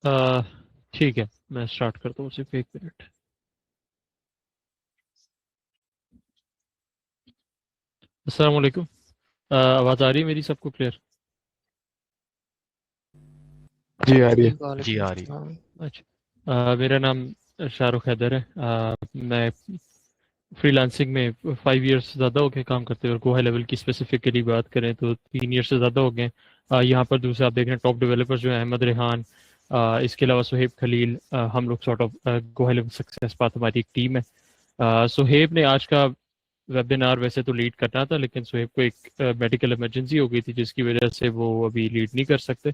अ, ठीक है, मैं स्टार्ट करता हूँ, सिर्फ 1 मिनट। अस्सलाम वालेकुम। आवाज़ आ रही है मेरी सबको क्लियर? जी आ रही है। जी वालेकुम आ रही। सलाम। अच्छा, मेरा नाम शाहरुख हैदर है। मैं फ्रीलांसिंग में 5 ईयर्स से ज़्यादा हो गए काम करते हुए, और गो हाई लेवल की स्पेसिफिकली बात करें तो 3 ईयर से ज़्यादा हो गए। यहाँ पर दूसरे आप देख रहे हैं टॉप डेवलपर्स जो हैं अहमद रेहान, इसके अलावा सुहेब खलील, हम लोग sort of go high level success path, हमारी एक टीम है। सुहेब ने आज का वेबिनार वैसे तो लीड करना था, लेकिन सुहेब को एक मेडिकल इमरजेंसी हो गई थी जिसकी वजह से वो अभी लीड नहीं कर सकते।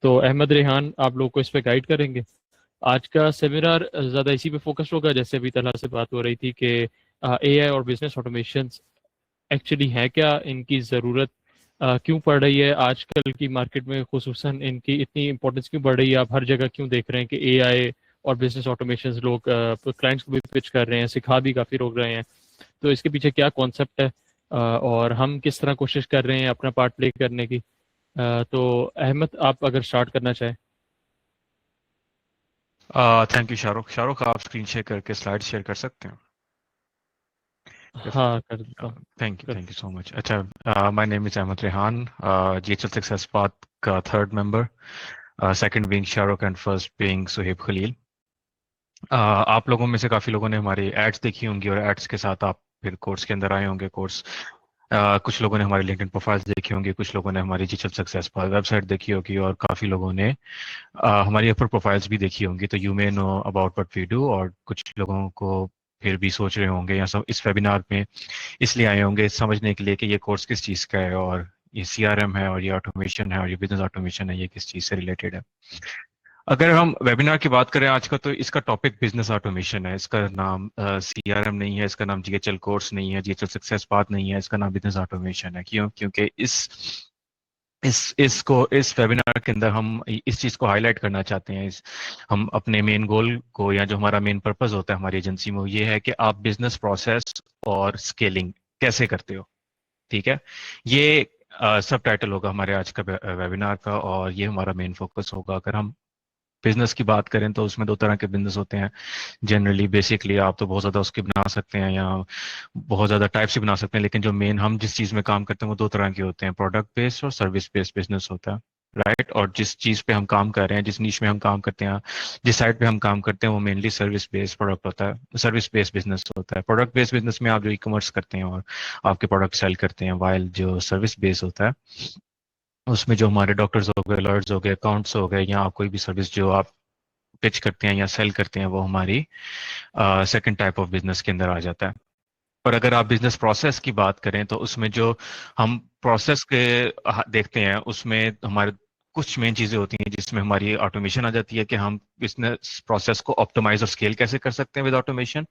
तो अहमद रेहान आप लोगों को इस पे गाइड करेंगे। आज का सेमिनार ज़्यादा इसी पे फोकस होगा, जैसे अभी तला से बात हो रही थी कि एआई और बिजनेस ऑटोमेशन एक्चुअली है क्या, इनकी ज़रूरत क्यों पड़ रही है आजकल की मार्केट में, खुसूसन इनकी इतनी इंपॉर्टेंस क्यों बढ़ रही है, आप हर जगह क्यों देख रहे हैं कि एआई और बिजनेस ऑटोमेशन लोग क्लाइंट्स को भी पिच कर रहे हैं, सिखा भी काफ़ी लोग रहे हैं। तो इसके पीछे क्या कॉन्सेप्ट है, और हम किस तरह कोशिश कर रहे हैं अपना पार्ट प्ले करने की। तो अहमद, आप अगर स्टार्ट करना चाहें। Thank you Shahrukh. शाहरुख, आप स्क्रीन शेयर करके स्लाइड शेयर कर सकते हैं? हाँ, कर देता हूँ। Thank you so much. अच्छा, my name is Ahmad Rehan, GHL success path का third member, second being Shahrukh and first being Suhaib Khalil. आप लोगों में से काफ़ी लोगों ने हमारी एड्स देखी होंगी और एड्स के साथ आप फिर कोर्स के अंदर आए होंगे। कोर्स कुछ लोगों ने हमारी लिंक्डइन प्रोफाइल्स देखी होंगी, कुछ लोगों ने हमारी जीएचएल सक्सेस पाथ वेबसाइट देखी होगी, और काफ़ी लोगों ने हमारी अपर प्रोफाइल्स भी देखी होंगी। तो you may know about what we do, और कुछ लोगों को फिर भी सोच रहे होंगे या सब इस वेबिनार में इसलिए आए होंगे समझने के लिए कि ये कोर्स किस चीज़ का है, और ये सीआरएम है, और ये ऑटोमेशन है, और ये बिजनेस ऑटोमेशन है, ये किस चीज़ से रिलेटेड है। अगर हम वेबिनार की बात करें आज का, तो इसका टॉपिक बिजनेस ऑटोमेशन है। इसका नाम सीआरएम नहीं है, इसका नाम जीएचएल कोर्स नहीं है, जीएचएल सक्सेस पाथ नहीं है, इसका नाम बिजनेस ऑटोमेशन है। क्यों? क्योंकि इस वेबिनार के अंदर हम इस चीज़ को हाईलाइट करना चाहते हैं। हम अपने मेन गोल को, या जो हमारा मेन पर्पस होता है हमारी एजेंसी में, वो ये है कि आप बिजनेस प्रोसेस और स्केलिंग कैसे करते हो। ठीक है, ये सब टाइटल होगा हमारे आज का वेबिनार का, और ये हमारा मेन फोकस होगा। अगर हम बिजनेस की बात करें तो उसमें दो तरह के बिजनेस होते हैं जनरली। बेसिकली आप तो बहुत ज़्यादा उसके बना सकते हैं, या बहुत ज़्यादा टाइप से बना सकते हैं, लेकिन जो मेन हम जिस चीज़ में काम करते हैं वो दो तरह के होते हैं, प्रोडक्ट बेस्ड और सर्विस बेस्ड बिजनेस होता है। राइट, और जिस चीज़ पे हम काम कर रहे हैं, जिस नीश में हम काम करते हैं, जिस साइड पे हम काम करते हैं, वो मेनली सर्विस बेस्ड प्रोडक्ट होता है, सर्विस बेस्ड बिजनेस होता है। प्रोडक्ट बेस्ड बिजनेस में आप जो ई कॉमर्स करते हैं और आपके प्रोडक्ट सेल करते हैं, वाइल जो सर्विस बेस्ड होता है उसमें जो हमारे डॉक्टर्स हो गए, लॉयर्स हो गए, अकाउंट्स हो गए, या आप कोई भी सर्विस जो आप पिच करते हैं या सेल करते हैं, वो हमारी सेकंड टाइप ऑफ बिजनेस के अंदर आ जाता है। और अगर आप बिजनेस प्रोसेस की बात करें तो उसमें जो हम प्रोसेस के देखते हैं, उसमें हमारे कुछ मेन चीज़ें होती हैं जिसमें हमारी ऑटोमेशन आ जाती है कि हम बिजनेस प्रोसेस को ऑप्टिमाइज और स्केल कैसे कर सकते हैं विद ऑटोमेशन,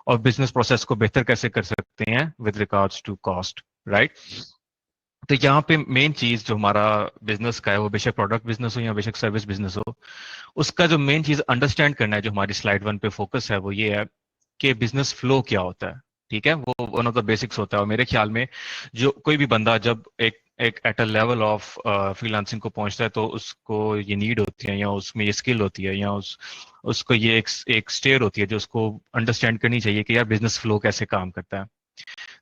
और बिजनेस प्रोसेस को बेहतर कैसे कर सकते हैं with regards to cost. Right, तो यहाँ पे मेन चीज़ जो हमारा बिजनेस का है, वो बेशक प्रोडक्ट बिजनेस हो या बेशक सर्विस बिजनेस हो, उसका जो मेन चीज अंडरस्टैंड करना है, जो हमारी स्लाइड 1 पे फोकस है, वो ये है कि बिजनेस फ्लो क्या होता है। ठीक है, वो वन ऑफ द बेसिक्स होता है। और मेरे ख्याल में जो कोई भी बंदा जब एक एक at a level of freelancing को पहुंचता है, तो उसको ये नीड होती है, या उसमें ये स्किल होती है, या उसको ये एक स्टेयर होती है जो उसको अंडरस्टैंड करनी चाहिए कि यार बिजनेस फ्लो कैसे काम करता है।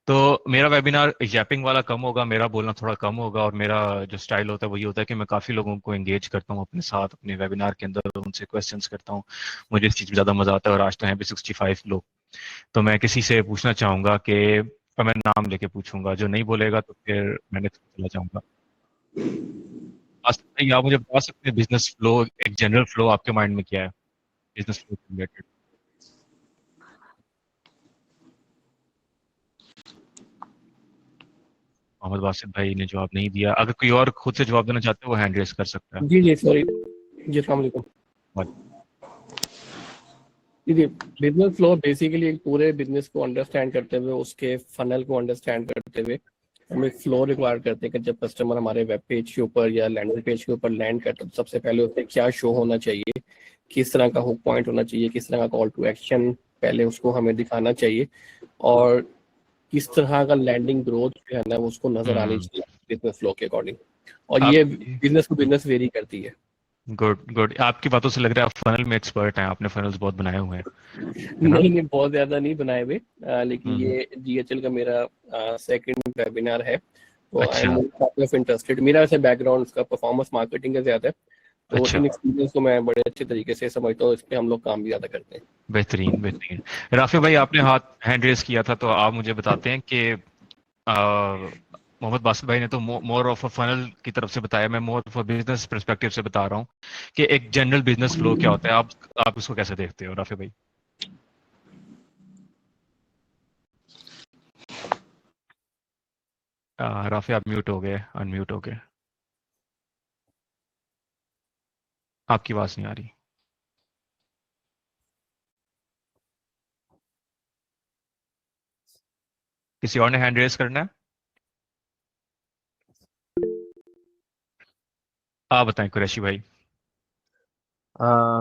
तो मेरा वेबिनार यैपिंग वाला कम होगा, मेरा बोलना थोड़ा कम होगा, और मेरा जो स्टाइल होता है वही होता है कि मैं काफ़ी लोगों को एंगेज करता हूँ अपने साथ अपने वेबिनार के अंदर, उनसे क्वेश्चंस करता हूँ। मुझे इस चीज़ में ज़्यादा मजा आता है, और आज तो हैं भी 65 लोग। तो मैं किसी से पूछना चाहूँगा कि, और मैं नाम लेके पूछूंगा, जो नहीं बोलेगा तो फिर मैंने चला जाऊँगा। आप मुझे बता सकते हैं बिजनेस फ्लो, एक जनरल फ्लो आपके माइंड में क्या है बिजनेस फ्लो से रिलेटेड? मोहम्मद बासित भाई ने जवाब नहीं दिया। अगर कोई और खुद से जवाब देना चाहते हैं वो हैंड रेस कर सकता है। जी जी सॉरी जी, अस्सलाम वालेकुम। जी, बिजनेस फ्लो बेसिकली एक पूरे बिजनेस को अंडरस्टैंड करते हुए, उसके फनल को अंडरस्टैंड करते हुए हम एक फ्लो रिक्वायर करते हैं कि जब कस्टमर हमारे वेब पेज के ऊपर या लैंडिंग पेज के ऊपर लैंड करता है तो सबसे पहले उसे क्या शो होना चाहिए, किस तरह का हुक पॉइंट होना चाहिए, किस तरह का कॉल टू एक्शन पहले उसको हमें दिखाना चाहिए, और किस तरह का लैंडिंग ग्रोथ जो है ना उसको नजर आनी चाहिए बिजनेस फ्लो के अकॉर्डिंग। और ये आप बिजनेस टू बिजनेस वेरी करती है। गुड गुड, आपकी बातों से लग रहा है आप फनल में एक्सपर्ट हैं, आपने फनल्स बहुत बनाए हुए हैं, है ना? नहीं नहीं, बहुत ज्यादा नहीं बनाए हुए, लेकिन हम्म। ये जीएचएल का मेरा सेकंड वेबिनार है, तो आई एम अच्छा काइंड ऑफ इंटरेस्टेड। मेरा वैसे बैकग्राउंड उसका परफॉर्मेंस मार्केटिंग का ज्यादा है, तो अच्छा, इन एक्सपीरियंस को मैं बड़े अच्छे तरीके से समझता हूँ, इस पे हम लोग काम भी ज्यादा करते हैं। बेहतरीन बेहतरीन। राफी भाई, आपने हाथ हैंड रेस किया था, तो आप मुझे बताते हैं कि मोहम्मद बासित भाई ने तो मोर ऑफ अ फनल की तरफ से बताया, मैं more of a business perspective से बता रहा हूँ कि एक जनरल बिजनेस फ्लो क्या होता है। आप इसको कैसे देखते हो राफी भाई? राफी आप म्यूट हो गए, अनम्यूट हो गए, आपकी आवाज नहीं आ रही। किसी और ने हैंड रेस करना है? आप बताएं कुरैशी भाई।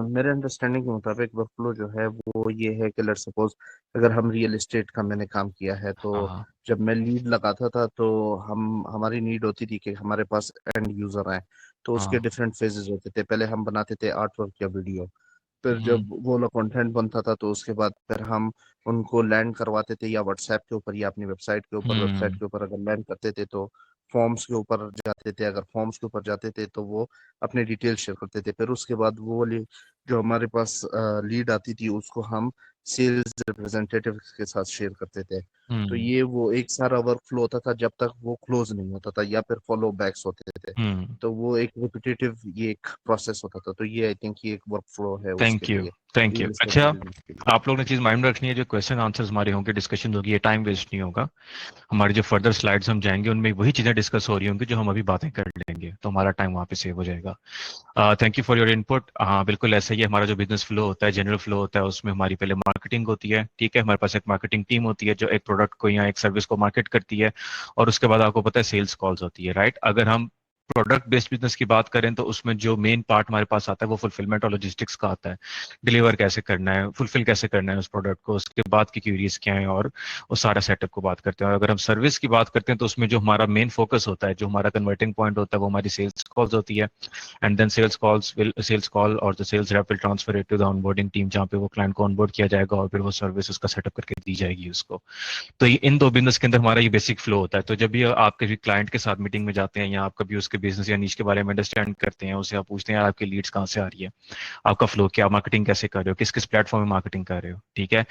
मेरे अंडरस्टैंडिंग के मुताबिक वर्कफ्लो जो है वो ये है कि लेट सपोज अगर हम रियल एस्टेट का मैंने काम किया है, तो हाँ जब मैं लीड लगाता था तो हम हमारी नीड होती थी कि हमारे पास एंड यूजर आए, तो उसके हाँ। डिफरेंट फेजेस होते थे। पहले हम बनाते थे आर्ट वर्क या वीडियो, फिर हम्म जब वो वाला कंटेंट बनता था तो उसके बाद फिर हम उनको लैंड करवाते थे या व्हाट्सएप के ऊपर या अपनी वेबसाइट के ऊपर। वेबसाइट हम्म के ऊपर अगर लैंड करते थे तो फॉर्म्स के ऊपर जाते थे, अगर फॉर्म्स के ऊपर जाते थे तो वो अपने डिटेल शेयर करते थे। फिर उसके बाद वो वाली जो हमारे पास लीड आती थी उसको हम सेल्स रिप्रेजेंटेटिव के साथ शेयर करते थे। तो हम्म ये वो एक सारा वर्क फ्लो होता था जब तक वो क्लोज नहीं होता था या फिर फॉलो बैक्स होते थे। हम्म। तो वो एक रिपीटेटिव ये एक प्रोसेस होता था। तो ये आई थिंक ये एक वर्क फ्लो है उसके थैंक यू, लिए, थैंक यू। रियल एस्टेट अच्छा, बिजनेस के लिए। आप लोग ने चीज माइंड में रखनी है, जो क्वेश्चन आंसर्स हमारे होंगे, डिस्कशन होगी, ये टाइम वेस्ट नहीं होगा। हमारी जो फर्दर स्लाइड्स हम जाएंगे उनमें वही चीजें डिस्कस हो रही होंगी जो हम अभी बातें कर लेंगे, तो हमारा टाइम वहाँ पे सेव हो जाएगा। Thank you for your input. हाँ बिल्कुल ऐसा ही है, हमारा जो बिजनेस फ्लो होता है, जनरल फ्लो होता है, उसमें हमारी पहले मार्केटिंग होती है, ठीक है, हमारे पास एक मार्केटिंग टीम होती है जो एक प्रोडक्ट को या एक सर्विस को मार्केट करती है, और उसके बाद आपको पता है सेल्स कॉल्स होती है, राइट? अगर हम प्रोडक्ट बेस्ड बिजनेस की बात करें तो उसमें जो मेन पार्ट हमारे पास आता है वो फुलफिलमेंट और लॉजिस्टिक्स का आता है। डिलीवर कैसे करना है, फुलफिल कैसे करना है उस प्रोडक्ट को, उसके बाद की क्यूरीज क्या है, और उस सारा सेटअप को बात करते हैं। और अगर हम सर्विस की बात करते हैं तो उसमें जो हमारा मेन फोकस होता है, जो हमारा कन्वर्टिंग पॉइंट होता है, वो हमारी सेल्स कॉल्स होती है। एंड देन सेल्स कॉल और the sales rep will transfer it to the onboarding team, जहाँ पे वो क्लाइंट को ऑनबोर्ड किया जाएगा और फिर वो सर्विस उसका सेटअप करके दी जाएगी उसको। तो ये इन दो बिजनेस के अंदर हमारा ये बेसिक फ्लो होता है। तो जब भी आप कभी क्लाइंट के साथ मीटिंग में जाते हैं या आप कभी उसके बिजनेस या नीच के बारे में अंडरस्टैंड करते हैं, उसे आप पूछते हैं यार आपकी लीड्स कहाँ से आ रही है, आपका फ्लो क्या, मार्केटिंग कैसे कर रहे हो, किस किस प्लेटफॉर्म में मार्केटिंग कर रहे हो, ठीक है,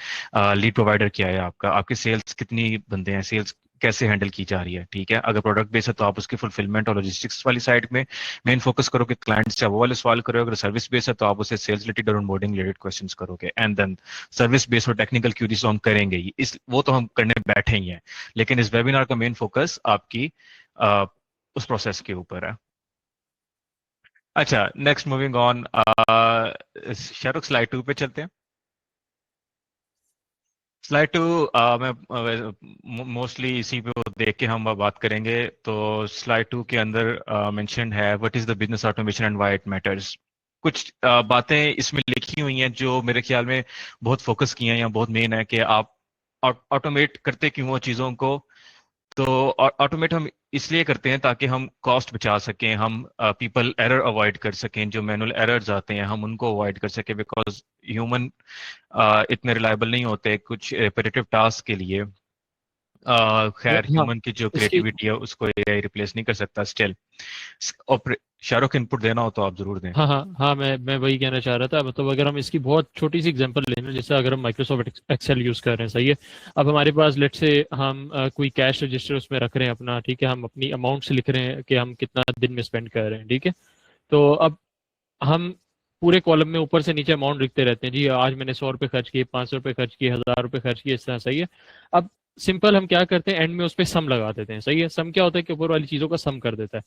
लीड प्रोवाइडर क्या है आपका, आपके सेल्स कितनी बंदे हैं, सेल्स कैसे हैंडल की जा रही है, ठीक है। अगर प्रोडक्ट बेस है तो आप उसकी फुलफिलमेंट और लॉजिस्टिक्स वाली साइड में मेन फोकस करो कि क्लाइंट से वो वाले सवाल करो। अगर सर्विस बेस है तो आप उसे सेल्स रिलेटेड और ऑनबोर्डिंग रिलेटेड क्वेश्चंस करोगे। एंड देन सर्विस बेस और टेक्निकल क्यूरीज हम करेंगे ही, इस वो तो हम करने बैठे ही हैं, लेकिन इस वेबिनार का मेन फोकस आपकी अ, उस प्रोसेस के ऊपर है। अच्छा, next moving on, Shahrukh slide 2 पे चलते हैं। स्लाइड 2 मैं मोस्टली इसी पे देख के हम बात करेंगे। तो स्लाइड 2 के अंदर मेंशन है what is the business automation and why it matters. कुछ बातें इसमें लिखी हुई हैं जो मेरे ख्याल में बहुत फोकस की हैं या बहुत मेन है कि आप ऑटोमेट करते क्यों हो चीज़ों को। तो ऑटोमेट हम इसलिए करते हैं ताकि हम कॉस्ट बचा सकें, हम पीपल एरर अवॉइड कर सकें, जो मैनुअल एरर्स आते हैं हम उनको अवॉइड कर सकें, बिकॉज ह्यूमन इतने रिलायबल नहीं होते कुछ रिपीटेटिव टास्क के लिए। खैर हाँ, ह्यूमन की जो इसकी क्रिएटिविटी है उसको एआई रिप्लेस नहीं कर सकता स्टिल। शाहरुख इनपुट देना हो तो आप जरूर दें। हाँ हाँ हाँ, मैं वही कहना चाह रहा था। मतलब अगर हम इसकी बहुत छोटी सी एग्जांपल लें, जैसे अगर हम माइक्रोसॉफ्ट एक्सेल यूज़ कर रहे हैं, सही है। अब हमारे पास लेट से हम कोई कैश रजिस्टर उसमें रख रहे हैं अपना, ठीक है, हम अपनी अमाउंट से लिख रहे हैं कि हम कितना दिन में स्पेंड कर रहे हैं, ठीक है। तो अब हम पूरे कॉलम में ऊपर से नीचे अमाउंट लिखते रहते हैं, जी आज मैंने 100 रुपये खर्च किए, 500 रुपये खर्च किए, 1000 रुपये खर्च किए, इस तरह, सही है। अब सिंपल हम क्या करते हैं, एंड में उस पर सम लगा देते हैं, सही है। सम क्या होता है कि ऊपर वाली चीज़ों का सम कर देता है।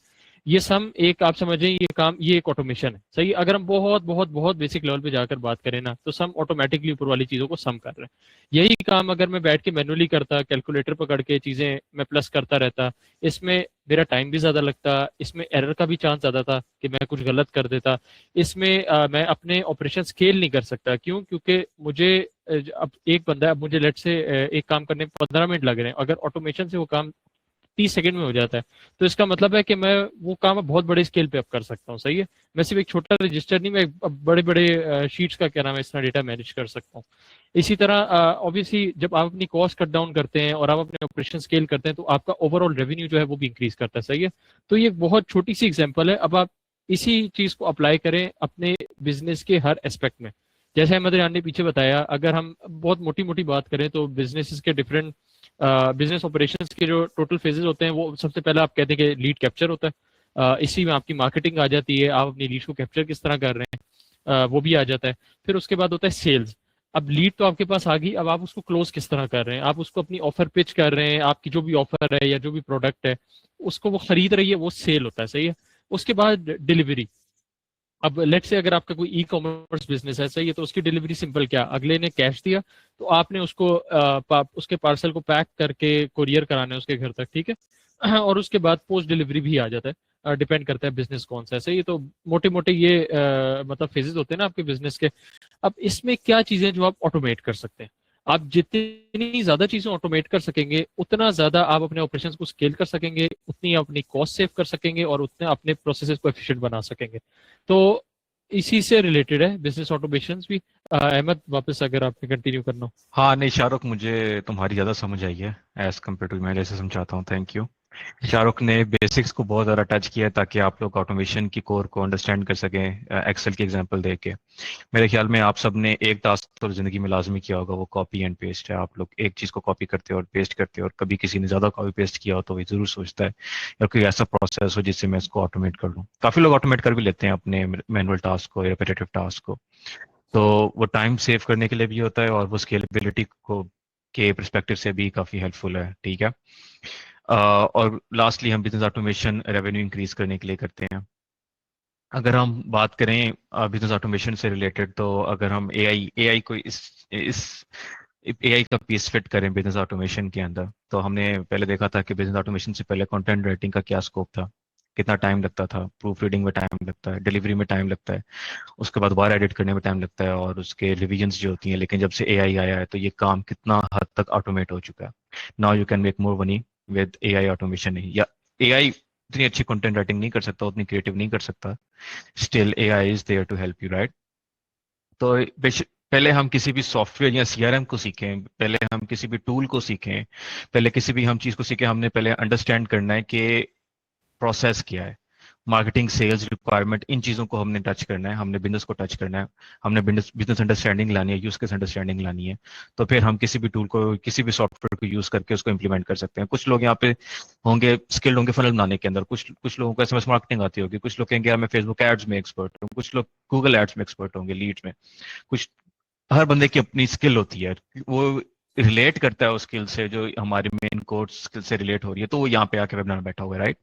ये सम एक, आप समझें, ये काम, ये एक ऑटोमेशन है, सही है। अगर हम बहुत बहुत बहुत बेसिक लेवल पे जाकर बात करें ना, तो सम ऑटोमेटिकली ऊपर वाली चीज़ों को सम कर रहे हैं। यही काम अगर मैं बैठ के मैनुअली करता, कैलकुलेटर पकड़ के चीज़ें मैं प्लस करता रहता, इसमें मेरा टाइम भी ज़्यादा लगता, इसमें एरर का भी चांस ज़्यादा था कि मैं कुछ गलत कर देता, इसमें मैं अपने ऑपरेशन स्केल नहीं कर सकता। क्यों? क्योंकि मुझे अब एक बंदा है, अब मुझे लेट से एक काम करने में 15 मिनट लग रहे हैं, अगर ऑटोमेशन से वो काम 30 सेकंड में हो जाता है। तो इसका मतलब है कि मैं वो काम बहुत बड़े स्केल पे अब कर सकता हूँ। सही है, मैं सिर्फ एक छोटा रजिस्टर नहीं, मैं बड़े बड़े शीट्स का क्या नाम है इतना डेटा मैनेज कर सकता हूँ। इसी तरह ऑब्वियसली जब आप अपनी कॉस्ट कट डाउन करते हैं और आप अपने ऑपरेशन स्केल करते हैं तो आपका ओवरऑल रेवेन्यू जो है वो भी इंक्रीज करता है। सही है, तो ये एक बहुत छोटी सी एग्जांपल है। अब आप इसी चीज को अप्लाई करें अपने बिजनेस के हर एस्पेक्ट में। जैसे अहमद रियान ने पीछे बताया, अगर हम बहुत मोटी मोटी बात करें तो बिजनेस के डिफरेंट बिजनेस ऑपरेशंस के जो टोटल फेजेस होते हैं, वो सबसे पहले आप कहते हैं कि लीड कैप्चर होता है। इसी में आपकी मार्केटिंग आ जाती है, आप अपनी लीड को कैप्चर किस तरह कर रहे हैं वो भी आ जाता है। फिर उसके बाद होता है सेल्स। अब लीड तो आपके पास आ गई, अब आप उसको क्लोज किस तरह कर रहे हैं, आप उसको अपनी ऑफर पिच कर रहे हैं, आपकी जो भी ऑफर है या जो भी प्रोडक्ट है उसको वो खरीद रही है, वो सेल होता है। सही है, उसके बाद डिलीवरी। अब लेट से अगर आपका कोई ई कॉमर्स बिजनेस है, सही है, तो उसकी डिलीवरी सिंपल क्या, अगले ने कैश दिया तो आपने उसको उसके पार्सल को पैक करके कुरियर कराना है उसके घर तक, ठीक है। और उसके बाद पोस्ट डिलीवरी भी आ जाता है, डिपेंड करता है बिजनेस कौन सा है। सही है, तो मोटे मोटे ये मतलब फेजेस होते हैं ना आपके बिजनेस के। अब इसमें क्या चीजें जो आप ऑटोमेट कर सकते हैं, आप जितनी ज्यादा चीजें ऑटोमेट कर सकेंगे उतना ज्यादा आप अपने ऑपरेशंस को स्केल कर सकेंगे, उतनी अपनी कॉस्ट सेव कर सकेंगे और उतने अपने प्रोसेसेस को एफिशिएंट बना सकेंगे। तो इसी से रिलेटेड है बिजनेस ऑटोमेशन भी। अहमद वापस अगर आपने कंटिन्यू करना हो। हाँ नहीं शाहरुख, मुझे तुम्हारी ज़्यादा समझ आई है एज कम्पेयर टू मैं जैसे समझाता हूँ। Thank you. शाहरुख ने बेसिक्स को बहुत ज़्यादा टच किया है ताकि आप लोग ऑटोमेशन की कोर को अंडरस्टैंड कर सकें एक्सेल की एग्जांपल दे के। मेरे ख्याल में आप सब ने एक टास्क तो ज़िंदगी में लाजमी किया होगा, वो कॉपी एंड पेस्ट है। आप लोग एक चीज़ को कॉपी करते हो और पेस्ट करते हो, और कभी किसी ने ज़्यादा कॉपी पेस्ट किया हो तो वही ज़रूर सोचता है या कोई ऐसा प्रोसेस हो जिससे मैं इसको ऑटोमेट कर लूँ। काफ़ी लोग ऑटोमेट कर भी लेते हैं अपने मैनुअल टास्क को, रिपीटेटिव टास्क को। तो वो टाइम सेव करने के लिए भी होता है और वो स्केलेबिलिटी को के परस्पेक्टिव से भी काफ़ी हेल्पफुल है। ठीक है। और लास्टली हम बिजनेस ऑटोमेशन रेवेन्यू इंक्रीज करने के लिए करते हैं। अगर हम बात करें बिजनेस ऑटोमेशन से रिलेटेड, तो अगर हम एआई को इस एआई का पीस फिट करें बिजनेस ऑटोमेशन के अंदर, तो हमने पहले देखा था कि बिजनेस ऑटोमेशन से पहले कंटेंट राइटिंग का क्या स्कोप था, कितना टाइम लगता था, प्रूफ रीडिंग में टाइम लगता है, डिलीवरी में टाइम लगता है, उसके बाद वार एडिट करने में टाइम लगता है और उसके रिविजन्स जो होती हैं। लेकिन जब से एआई आया है तो ये काम कितना हद तक ऑटोमेट हो चुका है। Now you can make more money with AI automation. या एआई इतनी अच्छी कंटेंट राइटिंग नहीं कर सकता, उतनी क्रिएटिव नहीं कर सकता, still AI is there to help you, right. तो पहले हम किसी भी सॉफ्टवेयर या सीआरएम को सीखें, पहले हम किसी भी टूल को सीखें, पहले किसी भी हम चीज को सीखें, हमने पहले अंडरस्टैंड करना है कि प्रोसेस क्या है। मार्केटिंग, सेल्स, रिक्वायरमेंट, इन चीज़ों को हमने टच करना है, हमने बिजनेस को टच करना है, हमने बिजनेस अंडरस्टैंडिंग लानी है, यूज केस अंडरस्टैंडिंग लानी है। तो फिर हम किसी भी टूल को, किसी भी सॉफ्टवेयर को यूज करके उसको इंप्लीमेंट कर सकते हैं। कुछ लोग यहाँ पे होंगे स्किल्ड होंगे फनल बनाने के अंदर, कुछ लोगों को एसएमएस मार्केटिंग आती होगी, कुछ लोग कहेंगे यार मैं फेसबुक एड्स में एक्सपर्ट हूँ, कुछ लोग गूगल एड्स में एक्सपर्ट होंगे, लीड्स में। कुछ हर बंदे की अपनी स्किल होती है, वो रिलेट करता है उस स्किल से जो हमारे मेन कोर स्किल से रिलेट हो रही है, तो वो यहाँ पे आके वेबिनार में बैठा हुआ है, राइट।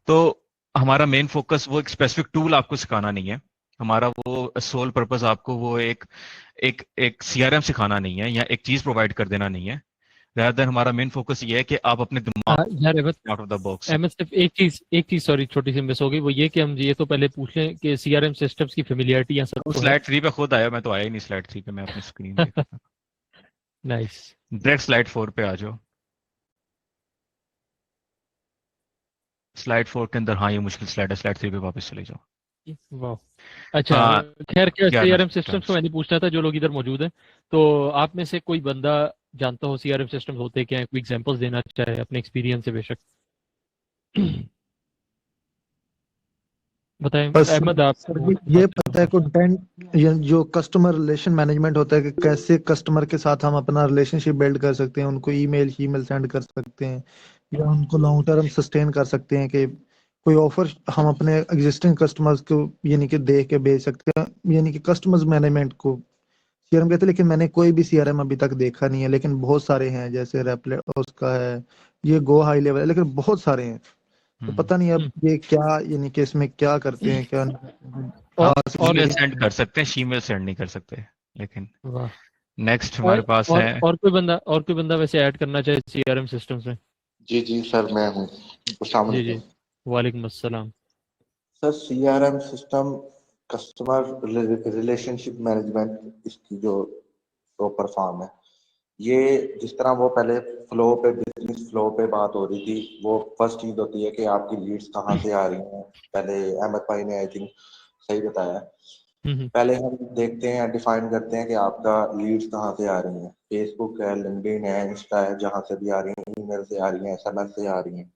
तो हमारा मेन फोकस वो एक स्पेसिफिक टूल आपको सिखाना नहीं है, हमारा वो सोल पर्पस आपको वो एक एक एक सीआरएम सिखाना नहीं है या एक चीज प्रोवाइड कर देना नहीं है। rather हमारा मेन फोकस ये है कि आप अपने दिमाग यार Ahmed, out of the box. सिर्फ एक चीज सॉरी छोटी सी मिस हो गई, वो ये कि हम ये तो पहले पूछ लें कि सीआरएम सिस्टम्स की फेमिलियरिटी या सबको है। स्लाइड 3 पे खुद आया, मैं तो आया ही नहीं स्लाइड 3 पे, मैं अपनी स्क्रीन देख रहा था। नाइस। डायरेक्ट स्लाइड 4 पे आ जाओ। स्लाइड 4 के अंदर, हाँ ये मुश्किल स्लाइड है, स्लाइड 3 पे वापस चले जाओ। वाह, अच्छा। हाँ खैर, क्या क्या सीआरएम सिस्टम्स को टर्म्स। मैंने पूछना था जो लोग इधर मौजूद हैं, तो आप में से कोई बंदा जानता हो सीआरएम सिस्टम्स होते क्या है, कोई एग्जांपल्स देना चाहे अपने एक्सपीरियंस से, बेशक। बताएं बस अहमद, आप सर ये पता है कंटेंट, ये जो कस्टमर रिलेशन मैनेजमेंट होता है कि कैसे कस्टमर के साथ हम अपना रिलेशनशिप बिल्ड कर सकते हैं, उनको ईमेल सेंड कर सकते हैं या उनको लॉन्ग टर्म सस्टेन कर सकते हैं, कि कोई ऑफर हम अपने एग्जिस्टिंग कस्टमर्स को यानी कि दे के बेच सकते हैं, यानी कि कस्टमर्स मैनेजमेंट को सीआरएम कहते हैं। लेकिन मैंने कोई भी सीआरएम अभी तक देखा नहीं है, लेकिन बहुत सारे हैं, जैसे रेपलेट उसका है, ये गो हाई लेवल है, लेकिन बहुत सारे हैं। तो पता नहीं अब ये क्या, यानी कि इसमें क्या करते हैं क्या नहीं। और खास ईमेल experience सेंड नहीं। कर सकते हैं, शीमेल सेंड नहीं कर सकते। लेकिन वाह, नेक्स्ट हमारे पास है। और कोई बंदा वैसे ऐड करना चाहे सीआरएम सिस्टम्स में। जी जी सर, मैं हूँ। अस्सलाम जी जी, वालेकुम। वालेकुम अस्सलाम। Sir CRM system customer relationship management इसकी जो प्रॉपर फॉर्म है, ये जिस तरह वो पहले फ्लो पे बिजनेस फ्लो पे बात हो रही थी, वो फर्स्ट चीज होती है कि आपकी लीड्स कहाँ से आ रही हैं। पहले अहमद भाई ने आई थिंक सही बताया। हम्म। पहले हम देखते हैं, डिफाइन करते हैं कि आपका लीड्स कहाँ से आ रही हैं। फेसबुक है, लिंक्डइन है, इंस्टा है, जहाँ से भी आ रही हैं, ईमेल से आ रही हैं, एसएमएस से आ रही हैं।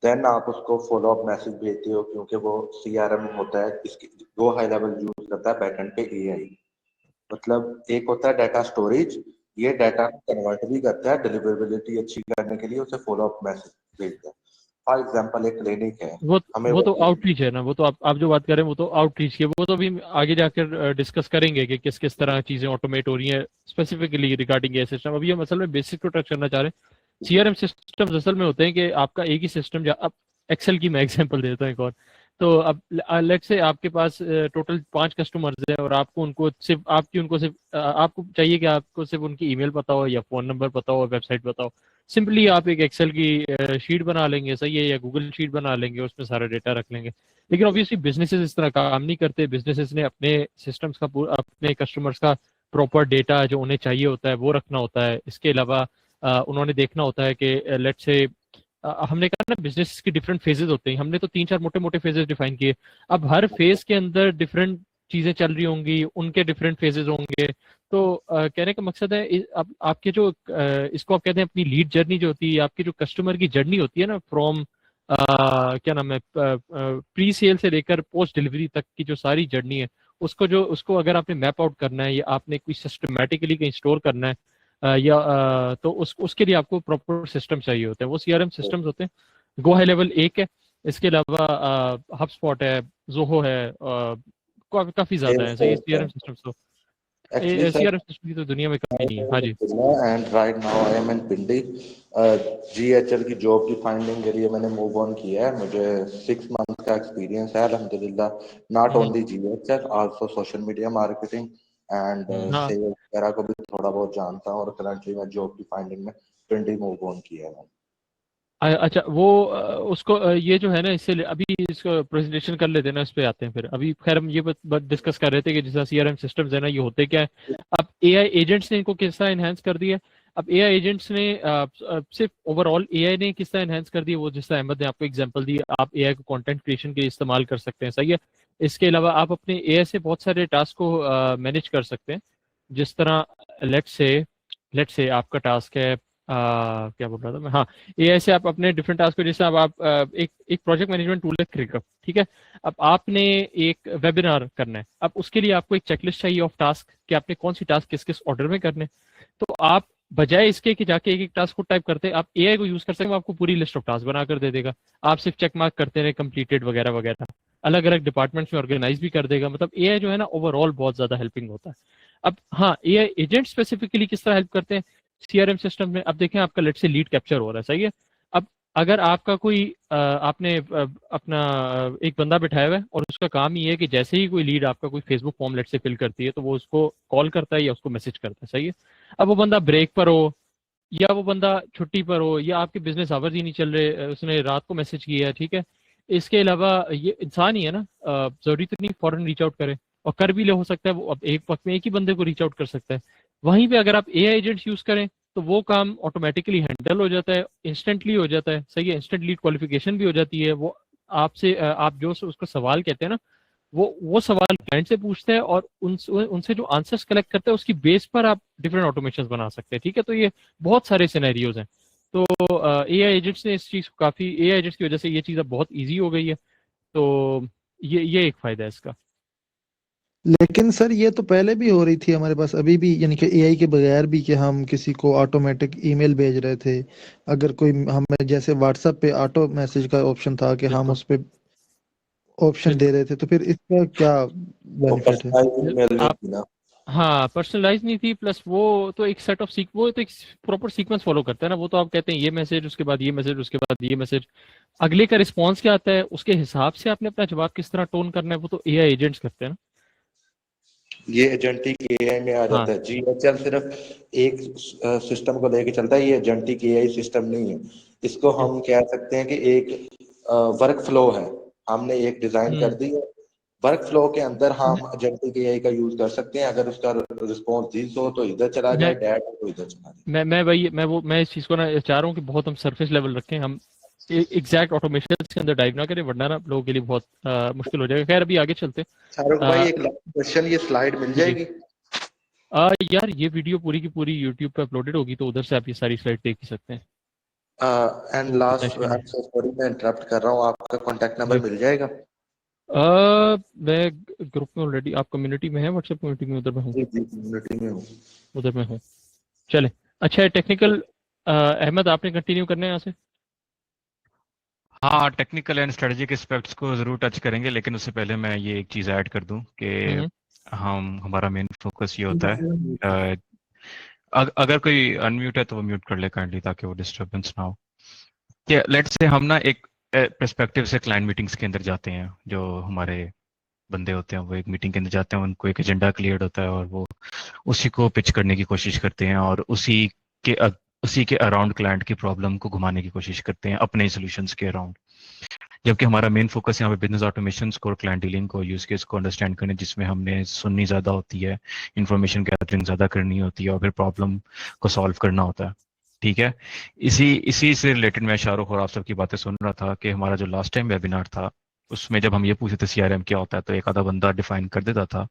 देन आप उसको फॉलो अप मैसेज भेजते हो, क्योंकि वो सीआरएम होता है, इसकी दो हाई लेवल यूज करता है बैकएंड पे एआई। मतलब एक होता है डाटा स्टोरेज, ये डाटा कन्वर्ट भी करता है, डिलीवरेबिलिटी अच्छी करने के लिए उसे फॉलो अप मैसेज भेजता है। फॉर एग्जांपल एक क्लिनिक है, हमें वो तो आउटरीच है ना, वो तो आप जो बात कर रहे हैं वो तो आउटरीच की, वो तो भी आगे जाकर डिस्कस करेंगे कि किस किस तरह चीजें ऑटोमेट हो रही हैं स्पेसिफिकली रिगार्डिंग ये सिस्टम। अभी हम असल में बेसिक को टच करना चाह रहे हैं। सीआरएम सिस्टम असल में होते हैं कि आपका एक ही सिस्टम, अब एक्सेल की मैं एग्जांपल देता हूँ एक और। तो अब लेट से आपके पास टोटल 5 कस्टमर्स हैं और आपको उनको सिर्फ आपको चाहिए कि आपको सिर्फ उनकी ईमेल पता हो या फोन नंबर पता हो, वेबसाइट पता हो। सिंपली आप एक एक्सेल की शीट बना लेंगे, सही है, या गूगल शीट बना लेंगे, उसमें सारा डेटा रख लेंगे। लेकिन ऑब्वियसली बिजनेसेस इस तरह काम नहीं करते। बिजनेसेस ने अपने सिस्टम्स का अपने कस्टमर्स का प्रॉपर डेटा जो उन्हें चाहिए होता है वो रखना होता है। इसके अलावा उन्होंने देखना होता है कि लेट्स से हमने कहा ना बिजनेस की डिफरेंट फेजेस होते हैं, हमने तो 3-4 मोटे मोटे फेजेस डिफाइन किए। अब हर फेज के अंदर डिफरेंट चीजें चल रही होंगी, उनके डिफरेंट फेजेस होंगे। तो कहने का मकसद है अब आपके जो इसको आप कहते हैं अपनी लीड जर्नी जो होती है, आपकी जो कस्टमर की जर्नी होती है ना, फ्रॉम क्या नाम है, प्री सेल से लेकर पोस्ट डिलीवरी तक की जो सारी जर्नी है, उसको अगर आपने मैप आउट करना है या आपने कोई सिस्टमेटिकली कहीं स्टोर करना है तो उसके लिए आपको प्रॉपर सिस्टम चाहिए होते हैं। वो सीआरएम सिस्टम्स होते हैं। गो हाई लेवल एक है, इसके अलावा हबस्पॉट है, जोहो है, काफी ज्यादा है। सही है, सीआरएम सिस्टम्स तो एक्चुअली सर सीआरएम सिस्टम की तो दुनिया में कमी नहीं है। हाँ जी। And right now I am in Pindi. GHL की जॉब की फाइंडिंग के लिए मैंने मूव ऑन किया है। मुझे 6 मंथ का एक्सपीरियंस है अल्हम्दुलिल्लाह। Not hmm, only GHL, also social media marketing and हाँ। सेल्स वगैरह को भी थोड़ा बहुत जानता हूँ। और करंटली मैं जॉब की फाइंडिंग में पिंडी मूव ऑन किया है। अच्छा, वो उसको ये जो है ना, इससे अभी इसको प्रेजेंटेशन कर लेते हैं ना, इस पे आते हैं फिर। अभी खैर हम ये डिस्कस कर रहे थे कि जैसा सीआरएम सिस्टम्स है ना, ये होते क्या है। अब एआई एजेंट्स ने इनको किस तरह एनहांस कर दिया। अब एआई एजेंट्स ने सिर्फ ओवरऑल एआई ने किस तरह एनहांस कर दिया, वो जिस तरह अहमद ने आपको एग्जांपल दी, आप एआई को कंटेंट क्रिएशन के लिए इस्तेमाल कर सकते हैं, सही है। इसके अलावा आप अपने एआई से बहुत सारे टास्क को मैनेज कर सकते हैं। जिस तरह लेट्स से आपका टास्क है क्या बोल रहा था मैं, हाँ, एआई से आप अपने डिफरेंट टास्क को, जैसे अब आप एक एक प्रोजेक्ट मैनेजमेंट टूल है क्रिकअप, ठीक है। अब आपने एक वेबिनार करना है, अब उसके लिए आपको एक चेकलिस्ट चाहिए ऑफ टास्क कि आपने कौन सी टास्क किस किस ऑर्डर में करने। तो आप बजाय इसके कि जाके एक एक टास्क को टाइप करते, आप एआई को यूज कर सकते हैं, वो आपको पूरी लिस्ट ऑफ टास्क बनाकर दे देगा। आप सिर्फ चेक मार्क करते रहे, कंप्लीटेड वगैरह वगैरह, अलग अलग डिपार्टमेंट्स में ऑर्गेनाइज भी कर देगा। मतलब एआई जो है ना ओवरऑल बहुत ज्यादा हेल्पिंग होता है। अब हाँ, एआई एजेंट स्पेसिफिकली किस तरह हेल्प करते हैं सीआरएम सिस्टम में। अब देखें, आपका लेट से लीड कैप्चर हो रहा है, सही है। अब अगर आपका कोई आपने अपना एक बंदा बिठाया हुआ है और उसका काम ये है कि जैसे ही कोई लीड आपका कोई फेसबुक फॉर्म लेट से फिल करती है तो वो उसको कॉल करता है या उसको मैसेज करता है, सही है। अब वो बंदा ब्रेक पर हो या वो बंदा छुट्टी पर हो या आपके बिजनेस आवर्स ही नहीं चल रहे, उसने रात को मैसेज किया है, ठीक है। इसके अलावा ये इंसान ही है ना, जरूरी तो नहीं फौरन रीच आउट करे, और कर भी ले, हो सकता है वो अब एक वक्त में एक ही बंदे को रीच आउट कर सकता है। वहीं पे अगर आप एआई एजेंट्स यूज करें तो वो काम ऑटोमेटिकली हैंडल हो जाता है, इंस्टेंटली हो जाता है, सही है। इंस्टेंट लीड क्वालिफिकेशन भी हो जाती है। वो आपसे आप जो उसको सवाल कहते हैं ना, वो सवाल क्लाइंट से पूछते हैं और उनसे जो आंसर्स कलेक्ट करते हैं उसकी बेस पर आप डिफरेंट ऑटोमेशन बना सकते हैं, ठीक है। तो ये बहुत सारे सिनेरियोज हैं। तो एआई एजेंट्स ने इस चीज को काफी, एआई एजेंट्स की वजह से ये चीज अब बहुत ईजी हो गई है। तो ये एक फायदा है इसका। लेकिन सर ये तो पहले भी हो रही थी हमारे पास अभी भी, यानी कि एआई के बगैर भी, कि हम किसी को ऑटोमेटिक ईमेल भेज रहे थे। अगर कोई हमें, जैसे व्हाट्सएप पे ऑटो मैसेज का ऑप्शन था कि हम बिल्कुल उस पे ऑप्शन दे बिल्कुल। रहे थे, तो फिर इसका क्या वो बेनिफिट है? पर्सनलाइज ईमेल नहीं आप, थी ना। हाँ, पर्सनलाइज नहीं थी, प्लस वो तो एक सेट ऑफ वो तो एक प्रॉपर सीक्वेंस फॉलो करता है ना। वो तो आप कहते हैं ये मैसेज, उसके बाद ये मैसेज, उसके बाद ये मैसेज, अगले का रिस्पॉन्स क्या आता है उसके हिसाब से आपने अपना जवाब किस तरह टोन करना है, वो तो एआई एजेंट्स करते हैं ना। ये एजेंटिक एआई में आ हाँ जाता है। जीएचएल सिर्फ एक सिस्टम को लेके चलता है, ये एजेंटिक एआई सिस्टम नहीं है। इसको हम कह सकते हैं कि एक वर्क फ्लो है। हमने एक डिजाइन कर हम्म दी है, वर्क फ्लो के अंदर हम एजेंटिक एआई का यूज कर सकते हैं। अगर उसका रिस्पॉन्स दिस हो तो इधर चला जाए, डैट हो तो इधर चला जाए। मैं इस चीज को ना चाह रहा हूँ कि बहुत हम सरफेस लेवल रखें, हम एग्जैक्ट ऑटोमेशन के अंदर डाइव ना करें, वरना ना लोगों के लिए बहुत मुश्किल हो जाएगा। खैर अभी आगे चलते शाहरुख हैं। भाई एक लास्ट क्वेश्चन, ये स्लाइड मिल जी जाएगी? यार ये वीडियो पूरी की पूरी यूट्यूब पे अपलोडेड होगी, तो उधर से आप ये सारी स्लाइड देख ही सकते हैं। एंड तो last, tension I am so sorry मैं इंटरप्ट कर रहा हूँ, आपका कांटेक्ट नंबर जी मिल जाएगा? मैं ग्रुप में ऑलरेडी, आप कम्युनिटी में है, व्हाट्सएप कम्युनिटी में, उधर में हूँ, जी जी, कम्युनिटी में हूँ। उधर में हूँ। चले, अच्छा है टेक्निकल। अहमद आपने कंटिन्यू करना है यहाँ से? हाँ, टेक्निकल एंड स्ट्रेटेजिक एस्पेक्ट्स को जरूर टच करेंगे, लेकिन उससे पहले मैं ये एक चीज ऐड कर दूं कि हम्म हमारा मेन फोकस ये होता है, अगर कोई अनम्यूट है तो वो म्यूट कर ले काइंडली, ताकि वो डिस्टरबेंस ना हो। कि लेट्स से हम ना एक पर्सपेक्टिव से क्लाइंट मीटिंग्स के अंदर जाते हैं, जो हमारे बंदे होते हैं वो एक मीटिंग के अंदर जाते हैं, उनको एक एजेंडा क्लियर होता है और वो उसी को पिच करने की कोशिश करते हैं और के उसी के अराउंड क्लाइंट की प्रॉब्लम को घुमाने की कोशिश करते हैं अपने सॉल्यूशंस के अराउंड। जबकि हमारा मेन फोकस यहाँ पे बिजनेस ऑटोमेशन को, क्लाइंट डीलिंग को, यूज केस को अंडरस्टैंड करने, जिसमें हमने सुननी ज़्यादा होती है, इंफॉर्मेशन गैदरिंग ज़्यादा करनी होती है और फिर प्रॉब्लम को सॉल्व करना होता है। ठीक है, इसी इसी से रिलेटेड मैं शाहरुख और आप सबकी बातें सुन रहा था कि हमारा जो लास्ट टाइम वेबिनार था उसमें जब हम ये पूछे थे सीआरएम क्या होता है, तो एक आधा बंदा डिफाइन कर देता था,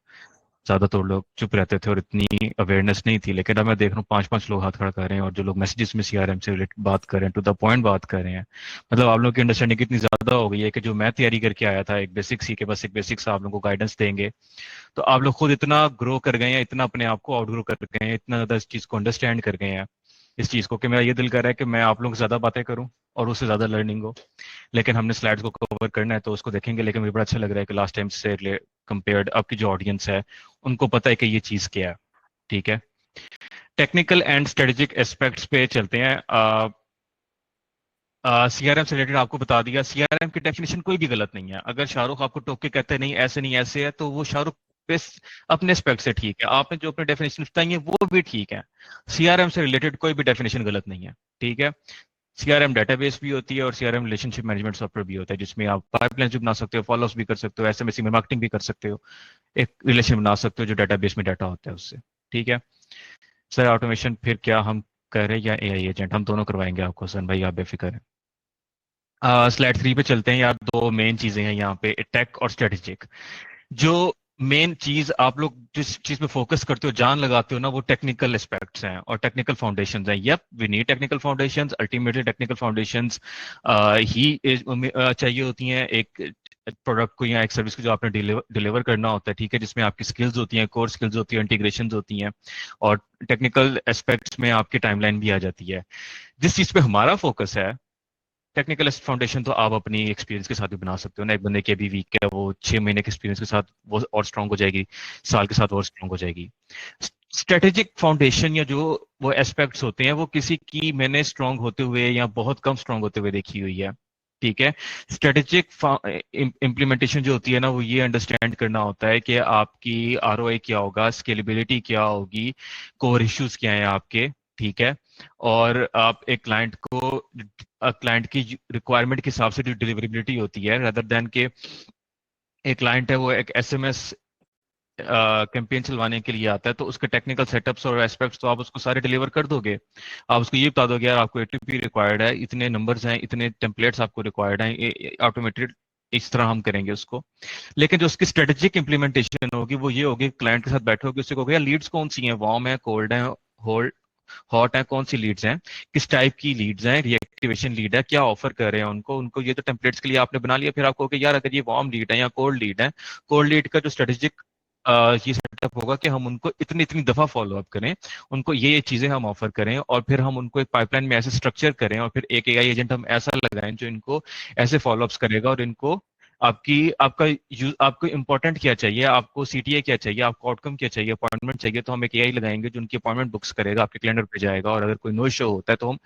ज्यादातर लोग चुप रहते थे और इतनी अवेयरनेस नहीं थी। लेकिन अब मैं देख रहा हूँ 5-5 लोग हाथ खड़ा कर रहे हैं और जो लोग मैसेजेस में सीआरएम से रिलेटेड बात कर रहे हैं, टू द पॉइंट बात कर रहे हैं। मतलब आप लोगों की अंडरस्टैंडिंग कितनी ज्यादा हो गई है कि जो मैं तैयारी करके आया था एक बेसिक सी के, बस एक बेसिक सा आप लोगों को गाइडेंस देंगे, तो आप लोग खुद इतना ग्रो कर गए हैं, इतना अपने आप को आउट ग्रो कर गए हैं, इतना ज्यादा इस चीज को अंडरस्टैंड कर गए हैं, इस चीज को, कि मेरा ये दिल कर रहा है कि मैं आप लोगों से ज्यादा बातें करूं और उससे ज्यादा लर्निंग हो। लेकिन हमने स्लाइड्स को कवर करना है तो उसको देखेंगे। लेकिन मुझे बड़ा अच्छा लग रहा है कि लास्ट टाइम से कंपेयर्ड आपकी जो ऑडियंस है उनको पता है कि ये चीज क्या है। ठीक है, टेक्निकल एंड स्ट्रेटेजिक एस्पेक्ट्स पे चलते हैं। सीआरएम से रिलेटेड आपको बता दिया, सीआरएम की डेफिनेशन कोई भी गलत नहीं है। अगर शाहरुख आपको टोक के कहते हैं नहीं ऐसे नहीं ऐसे है, तो वो शाहरुख पे अपने एस्पेक्ट से ठीक है, आपने जो अपने डेफिनेशन बताई है वो भी ठीक है। सीआरएम से रिलेटेड कोई भी डेफिनेशन गलत नहीं है। ठीक है, सीआरएम डेटाबेस भी होती है और सीआरएम रिलेशनशिप मैनेजमेंट सॉफ्टवेयर भी होता है, जिसमें आप पाइपलाइंस भी बना सकते हो, फॉलोअप्स भी कर सकते हो, एसएमएस में मार्केटिंग भी कर सकते हो, एक रिलेशन बना सकते हो जो डेटाबेस में डाटा होता है उससे। ठीक है सर, ऑटोमेशन फिर क्या हम कर रहे हैं या एआई एजेंट, हम दोनों करवाएंगे आपको सन भाई, आप बेफिक्र हैं। स्लाइड 3 पे चलते हैं यार। दो मेन चीजें हैं यहाँ पे, टेक और स्ट्रेटेजिक। जो मेन चीज आप लोग जिस चीज पे फोकस करते हो, जान लगाते हो ना, वो टेक्निकल एस्पेक्ट्स हैं और टेक्निकल फाउंडेशंस हैं। Yup, we need technical foundations, ultimately technical foundations चाहिए होती हैं एक प्रोडक्ट को या एक सर्विस को जो आपने डिलीवर करना होता है। ठीक है, जिसमें आपकी स्किल्स होती हैं, कोर स्किल्स होती है, इंटीग्रेशन होती हैं और टेक्निकल एस्पेक्ट्स में आपकी टाइमलाइन भी आ जाती है। जिस चीज पे हमारा फोकस है, टेक्निकल फाउंडेशन तो आप अपनी एक्सपीरियंस के साथ भी बना सकते हो ना। एक बंदे की अभी वीक है, वो 6 महीने के एक्सपीरियंस के साथ वो और स्ट्रांग हो जाएगी, साल के साथ और स्ट्रांग हो जाएगी। स्ट्रेटेजिक फाउंडेशन या जो वो एस्पेक्ट्स होते हैं, वो किसी की मैंने स्ट्रांग होते हुए या बहुत कम स्ट्रांग होते हुए देखी हुई है। ठीक है, स्ट्रेटेजिक इम्प्लीमेंटेशन जो होती है ना, वो ये अंडरस्टैंड करना होता है कि आपकी आरओआई क्या होगा, स्केलेबिलिटी क्या होगी, कोर इश्यूज क्या हैं आपके। ठीक है, और आप एक क्लाइंट की रिक्वायरमेंट के हिसाब से जो डिलीवरेबिलिटी होती है, रदर देन के एक क्लाइंट है वो एक एसएमएस कैंपेन चलवाने के लिए आता है, तो उसके टेक्निकल सेटअप्स और एस्पेक्ट्स तो आप उसको सारे डिलीवर कर दोगे। आप उसको ये बता दोगे यार आपको एटीपी रिक्वायर्ड है, इतने नंबर्स हैं, इतने टेम्पलेट्स आपको रिक्वायर्ड हैं, ऑटोमेटेड इस तरह हम करेंगे उसको। लेकिन जो उसकी स्ट्रेटेजिक इंप्लीमेंटेशन होगी वो ये होगी, क्लाइंट के साथ बैठोगे, उससे कहोगे यार लीड्स कौन सी हैं, वार्म है, कोल्ड है, होल्ड हॉट है, कौन सी लीड्स हैं, किस टाइप की लीड्स हैं, रिएक्टिवेशन लीड है, क्या ऑफर कर रहे हैं उनको ये तो टेम्पलेट्स के लिए आपने बना लिया। फिर आपको कि यार अगर ये वार्म लीड है या कोल्ड लीड है, कोल्ड लीड का जो स्ट्रेटेजिक ये सेटअप होगा कि हम उनको इतनी इतनी दफा फॉलो अप करें, उनको ये चीजें हम ऑफर करें और फिर हम उनको एक पाइपलाइन में ऐसे स्ट्रक्चर करें और फिर एक एआई एजेंट हम ऐसा लगाएं जो इनको ऐसे फॉलो अप्स करेगा और इनको आपको इंपॉर्टेंट क्या चाहिए, आपको सीटीए क्या चाहिए, आपको आउटकम क्या चाहिए, अपॉइंटमेंट चाहिए, तो हम एक एआई लगाएंगे जो उनकी अपॉइंटमेंट बुक्स करेगा, आपके कैलेंडर पे जाएगा। और अगर कोई नो शो होता है तो हम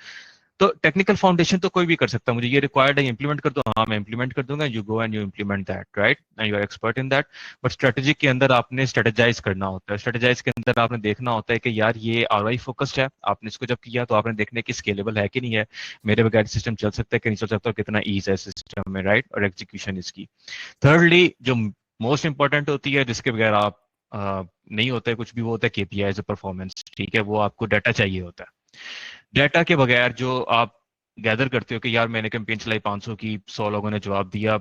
तो टेक्निकल फाउंडेशन तो कोई भी कर सकता है, मुझे ये रिक्वायर्ड है इंप्लीमेंट कर दो, हाँ मैं इंप्लीमेंट कर दूंगा, you go and you implement that, right, and you are expert in that. But strategy के अंदर आपने स्ट्रेटेजाइज करना होता है, स्ट्रेटेजाइज के अंदर आपने देखना होता है कि यार ये आरओआई फोकस्ड है, आपने इसको जब किया तो आपने देखने की स्केलेबल है कि नहीं है, मेरे बगैर सिस्टम चल सकता है कि नहीं चल सकता, और कितना ईज है सिस्टम में, राइट, और एग्जीक्यूशन इसकी। थर्डली, जो मोस्ट इंपॉर्टेंट होती है, जिसके बगैर आप नहीं होता है कुछ भी, वो होता है केपीआई परफॉर्मेंस। ठीक है, वो आपको डाटा चाहिए होता है। डाटा के बगैर जो आप गैदर करते हो कि यार मैंने कैंपेन चलाई 500 की, 100 लोगों ने जवाब दिया,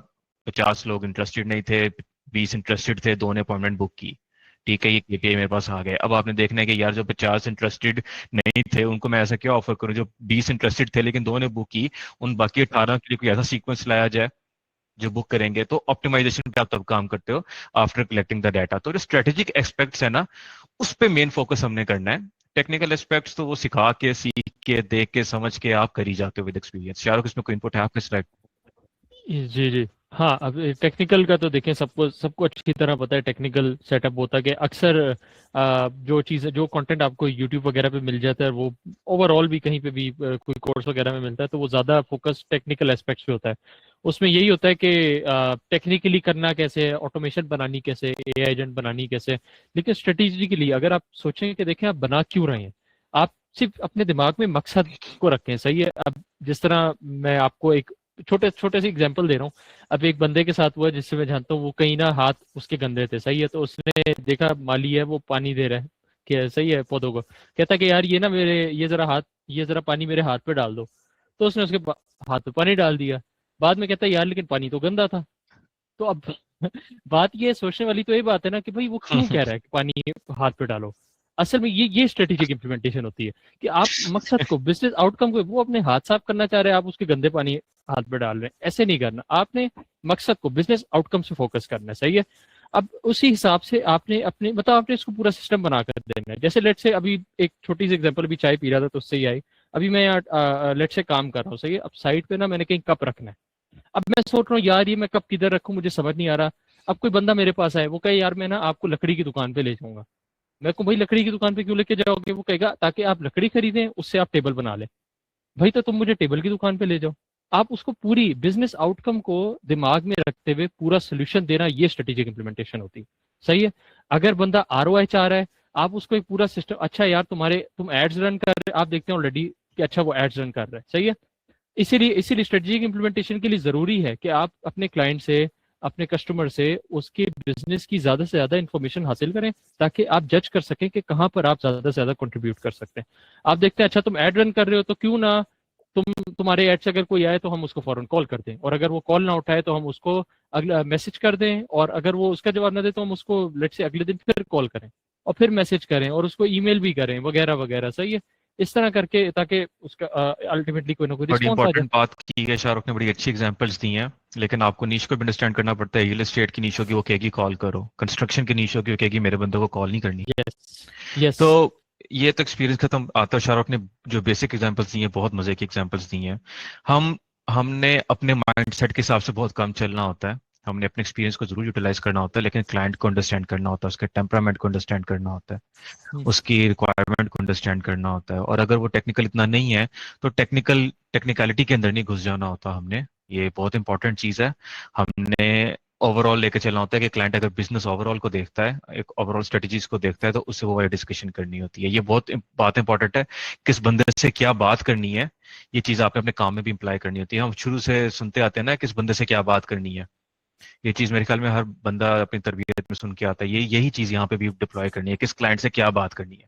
50 लोग इंटरेस्टेड नहीं थे, 20 इंटरेस्टेड थे, 2 ने अपॉइंटमेंट बुक की। ठीक है, ये केपीआई मेरे पास आ गए। अब आपने देखना है कि यार जो 50 इंटरेस्टेड नहीं थे उनको मैं ऐसा क्या ऑफर करूं, जो 20 इंटरेस्टेड थे लेकिन 2 ने बुक की, उन बाकी 18 के लिए कोई ऐसा सीक्वेंस लाया जाए जो बुक करेंगे। तो ऑप्टिमाइजेशन पे आप तब काम करते हो आफ्टर कलेक्टिंग द डाटा। तो जो स्ट्रेटेजिक एस्पेक्ट्स है ना, उस पे मेन फोकस हमने करना है। टेक्निकल एस्पेक्ट्स तो वो सिखा के, सीख के, देख के, समझ के आप कर ही जाते हो विद एक्सपीरियंस। शाहरुख, इसमें कोई इनपुट है आपके साइड? जी जी। हाँ, अब टेक्निकल का तो देखें, सबको सबको अच्छी तरह पता है टेक्निकल सेटअप होता है कि अक्सर जो चीज़, जो कंटेंट आपको यूट्यूब वगैरह पे मिल जाता है, वो ओवरऑल भी कहीं पे भी कोई कोर्स वगैरह में मिलता है, तो वो ज़्यादा फोकस टेक्निकल एस्पेक्ट्स पे होता है। उसमें यही होता है कि टेक्निकली करना कैसे है, ऑटोमेशन बनानी कैसे, एआई एजेंट बनानी कैसे। लेकिन स्ट्रेटेजिकली अगर आप सोचें कि देखें आप बना क्यों रहे हैं, आप सिर्फ अपने दिमाग में मकसद को रखें। सही है। अब जिस तरह मैं आपको एक छोटे छोटे से एग्जांपल दे रहा हूँ। अब एक बंदे के साथ हुआ जिससे मैं जानता हूँ, वो कहीं ना हाथ उसके गंदे थे। सही है। तो उसने देखा माली है वो पानी दे रहा है, कि सही है, पौधों को। कहता कि यार ये ना मेरे, ये जरा पानी मेरे हाथ पे डाल दो। तो उसने उसके हाथ पे पानी डाल दिया। बाद में कहता है यार लेकिन पानी तो गंदा था। तो अब बात ये सोचने वाली तो ये बात है ना कि भाई वो क्यों कह रहा है कि पानी हाथ पे डालो। असल में ये स्ट्रेटेजिक इंप्लीमेंटेशन होती है कि आप मकसद को, बिजनेस आउटकम को, वो अपने हाथ साफ करना चाह रहे हैं, आप उसके गंदे पानी हाथ पे डाल रहे हैं। ऐसे नहीं करना, आपने मकसद को, बिजनेस आउटकम से फोकस करना है। सही है। अब उसी हिसाब से आपने अपने मतलब आपने इसको पूरा सिस्टम बना कर देना है। जैसे लेट से अभी एक छोटी सी एग्जांपल, अभी चाय पी रहा था तो उससे ही आई। अभी मैं यहाँ लेट से काम कर रहा हूँ। सही है। अब साइड पे ना मैंने कहीं कप रखना है। अब मैं सोच रहा हूँ यार ये मैं कब किधर रखूं, मुझे समझ नहीं आ रहा। अब कोई बंदा मेरे पास आए, वो कहे यार मैं ना आपको लकड़ी की दुकान पे ले जाऊंगा। मैं कहूँ भाई लकड़ी की दुकान पे क्यों लेके जाओगे? वो कहेगा ताकि आप लकड़ी खरीदें, उससे आप टेबल बना लें। भाई तो तुम मुझे टेबल की दुकान पे ले जाओ। आप उसको पूरी बिजनेस आउटकम को दिमाग में रखते हुए पूरा सोल्यूशन देना, ये स्ट्रेटेजिक इंप्लीमेंटेशन होती है। सही है। अगर बंदा आरओआई चाह रहा है, आप उसको एक पूरा सिस्टम, अच्छा यार तुम एड्स रन कर रहे, आप देखते हैं ऑलरेडी कि अच्छा वो एड्स रन कर रहा है। सही है। इसीलिए स्ट्रेटेजिक इंप्लीमेंटेशन के लिए जरूरी है कि आप अपने क्लाइंट से, अपने कस्टमर से उसके बिजनेस की ज्यादा से ज्यादा इंफॉर्मेशन हासिल करें, ताकि आप जज कर सकें कि कहां पर आप ज्यादा से ज्यादा कंट्रीब्यूट कर सकते हैं। आप देखते हैं अच्छा तुम एड रन कर रहे हो, तो क्यों ना तुम्हारे एड से अगर कोई आए तो हम उसको फौरन कॉल कर दें, और अगर वो कॉल ना उठाए तो हम उसको अगला मैसेज कर दें, और अगर वो उसका जवाब ना दे तो हम उसको लेट से अगले दिन फिर कॉल करें, और फिर मैसेज करें, और उसको ईमेल भी करें, वगैरह वगैरह। सही है। इस तरह करके ताकि उसका अल्टीमेटली कोई ना कोई बड़ी रिस्पॉन्स आ जाए। इंपॉर्टेंट बात की है शाहरुख ने, बड़ी अच्छी एग्जांपल्स दी हैं। लेकिन आपको नीश को भी अंडरस्टैंड करना पड़ता है। रियल एस्टेट की नीश होगी, वो कहेगी कॉल करो। कंस्ट्रक्शन की नीश होगी, वो कहेगी मेरे बंदों को कॉल नहीं करनी। Yes yes. तो ये तो एक्सपीरियंस खत्म। आता शाहरुख ने जो बेसिक एग्जांपल्स दी हैं, बहुत मजे की एग्जांपल्स दी हैं। हमने अपने माइंडसेट के हिसाब से बहुत कम चलना होता है। हमने अपने एक्सपीरियंस को जरूर यूटिलाइज करना होता है, लेकिन क्लाइंट को अंडरस्टैंड करना होता है, उसके टेम्परामेंट को अंडरस्टैंड करना होता है, उसकी रिक्वायरमेंट को अंडरस्टैंड करना होता है। और अगर वो टेक्निकल इतना नहीं है तो टेक्निकलिटी के अंदर नहीं घुस जाना होता हमने। ये बहुत इंपॉर्टेंट चीज है। हमने ओवरऑल लेके चलना होता है कि क्लाइंट अगर बिजनेस ओवरऑल को देखता है, एक ओवरऑल स्ट्रेटजीज को देखता है, तो उससे वो डिस्कशन करनी होती है। ये बहुत बात इंपॉर्टेंट है, किस बंदे से क्या बात करनी है। ये चीज आपने अपने काम में भी इंप्लाई करनी होती है। हम शुरू से सुनते आते हैं ना, किस बंदे से क्या बात करनी है। ये चीज मेरे ख्याल में हर बंदा अपनी तरबियत में सुन के आता है। यही चीज यहाँ पे भी डिप्लॉय करनी है, किस क्लाइंट से क्या बात करनी है।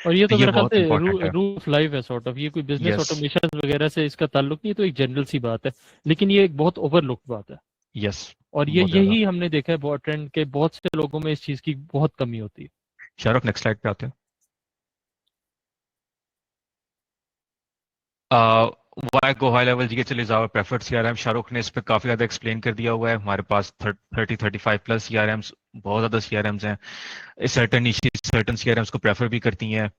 और ये तो तो ये मेरे ख्याल बहुत से इंपॉर्टेंट है। रूफ लाइफ है सॉर्ट ऑफ, ये कोई बिजनेस यस, ऑटोमेशन वगैरह से इसका ताल्लुक नहीं है, तो एक जनरल सी बात है। लेकिन ये एक बहुत ओवरलुक बात है। यस, और ये बहुत ज्यादा। यही हमने देखा है बहुत ट्रेंड के, बहुत से लोगों में इस चीज की बहुत कमी होती है। शाहरुख, नेक्स्ट स्लाइड पे आते हैं। Why go high level digital is our preferred CRM. Shahrukh ने इस पे काफी ज्यादा एक्सप्लेन कर दिया हुआ है। हमारे पास 35 प्लस सीआरएम्स, बहुत ज्यादा सीआरएम्स हैं। सर्टन सर्टन सीआरएम्स को प्रेफर भी करती हैं।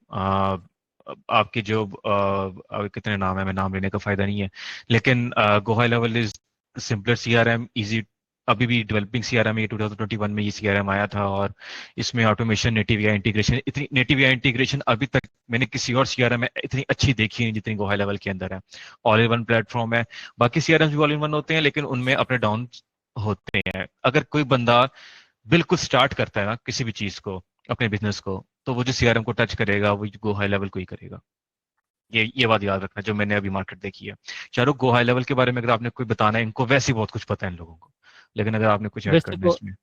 आपके जो कितने नाम है, मैं नाम लेने का फायदा नहीं है, लेकिन गो high level is simpler CRM, easy. अभी भी डेवलपिंग सीआरएम, ये 2021 में ये सीआरएम आया था, और इसमें ऑटोमेशन, नेटिव एआई इंटीग्रेशन, इतनी नेटिव एआई इंटीग्रेशन अभी तक मैंने किसी और सीआरएम में इतनी अच्छी देखी नहीं जितनी गो हाई लेवल के अंदर है। ऑल इन वन प्लेटफॉर्म है। बाकी सीआरएम भी ऑल इन वन होते हैं, लेकिन उनमें अपने डाउन होते हैं। अगर कोई बंदा बिल्कुल स्टार्ट करता है ना किसी भी चीज को, अपने बिजनेस को, तो वो जो सीआरएम को टच करेगा वो गो हाई लेवल को ही करेगा। ये बात याद रखना, जो मैंने अभी मार्केट देखी है। शाहरुख, गो हाई लेवल के बारे में अगर आपने कोई बताना है, इनको वैसे ही बहुत कुछ पता है इन लोगों को, लेकिन अगर आपने कुछ ऐड वैसे करना है तो इसमें।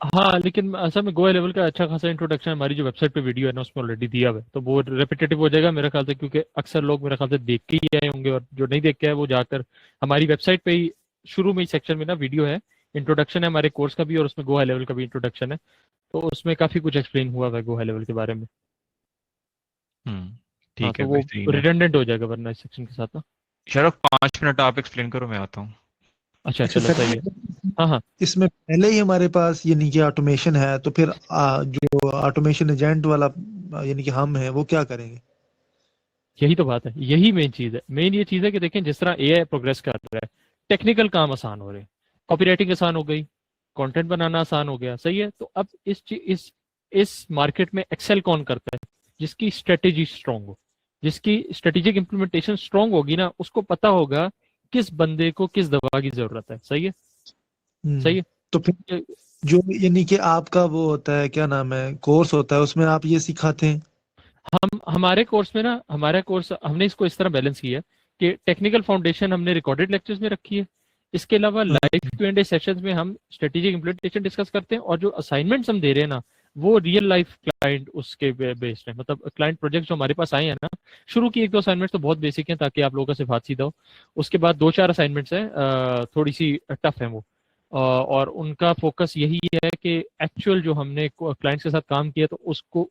हाँ, लेकिन असल में गो लेवल का अच्छा खासा इंट्रोडक्शन हमारी जो वेबसाइट पे वीडियो है ना उसमें ऑलरेडी दिया हुआ है, तो वो रिपीटेटिव हो जाएगा मेरे ख्याल से, क्योंकि अक्सर लोग मेरे ख्याल से देख के ही आए होंगे, और जो नहीं देख के आए वो जाकर हमारी वेबसाइट पे ही शुरू में ही सेक्शन में ना वीडियो है, इंट्रोडक्शन है हमारे कोर्स का भी, और उसमें गो हाई लेवल का भी इंट्रोडक्शन है, तो उसमें काफी कुछ एक्सप्लेन हुआ है गो हाई लेवल के बारे में। हाँ, ठीक तो है, वो बेहतरीन है। रिडंडेंट हो जाएगा वरना इस सेक्शन के साथ ना। शरफ 5 मिनट आप एक्सप्लेन करो, मैं आता हूँ। अच्छा, अच्छा चलो सर, सही है। हाँ हाँ, इसमें पहले ही हमारे पास यानी कि ऑटोमेशन है, तो फिर जो ऑटोमेशन एजेंट वाला यानी कि हम है वो क्या करेंगे? यही तो बात है, यही मेन चीज है। मेन ये चीज है कि देखें जिस तरह एआई प्रोग्रेस कर रहा है, टेक्निकल काम आसान हो रहे हैं, कॉपीराइटिंग आसान हो गई, कंटेंट बनाना आसान हो गया, सही है। तो अब इस मार्केट में एक्सेल कौन करता है? जिसकी स्ट्रेटेजी स्ट्रांग हो, जिसकी स्ट्रेटेजिक इंप्लीमेंटेशन स्ट्रांग होगी ना, उसको पता होगा किस बंदे को किस दवा की जरूरत है, सही है। सही तो फिर है। जो यानी कि आपका वो होता है, क्या नाम है, कोर्स होता है, उसमें आप ये सिखाते हैं? हम हमारे कोर्स में ना, हमारा कोर्स हमने इसको इस तरह बैलेंस किया है कि टेक्निकल फाउंडेशन हमने रिकॉर्डेड लेक्चर्स में रखी है, इसके अलावा हाँ, लाइव Q&A सेशंस में हम स्ट्रेटेजिक इम्प्लीमेंटेशन डिस्कस करते हैं, और जो असाइनमेंट्स हम दे रहे हैं ना वो रियल लाइफ क्लाइंट उसके बेस्ड है, मतलब क्लाइंट प्रोजेक्ट जो हमारे पास आए हैं ना, शुरू की 1-2 असाइनमेंट्स तो बहुत बेसिक हैं ताकि आप लोगों का सिर्फ हाथ सीधा हो, उसके बाद 2-4 असाइनमेंट्स हैं थोड़ी सी टफ है वो, और उनका फोकस यही है कि एक्चुअल जो हमने क्लाइंट्स के साथ काम किया तो उसको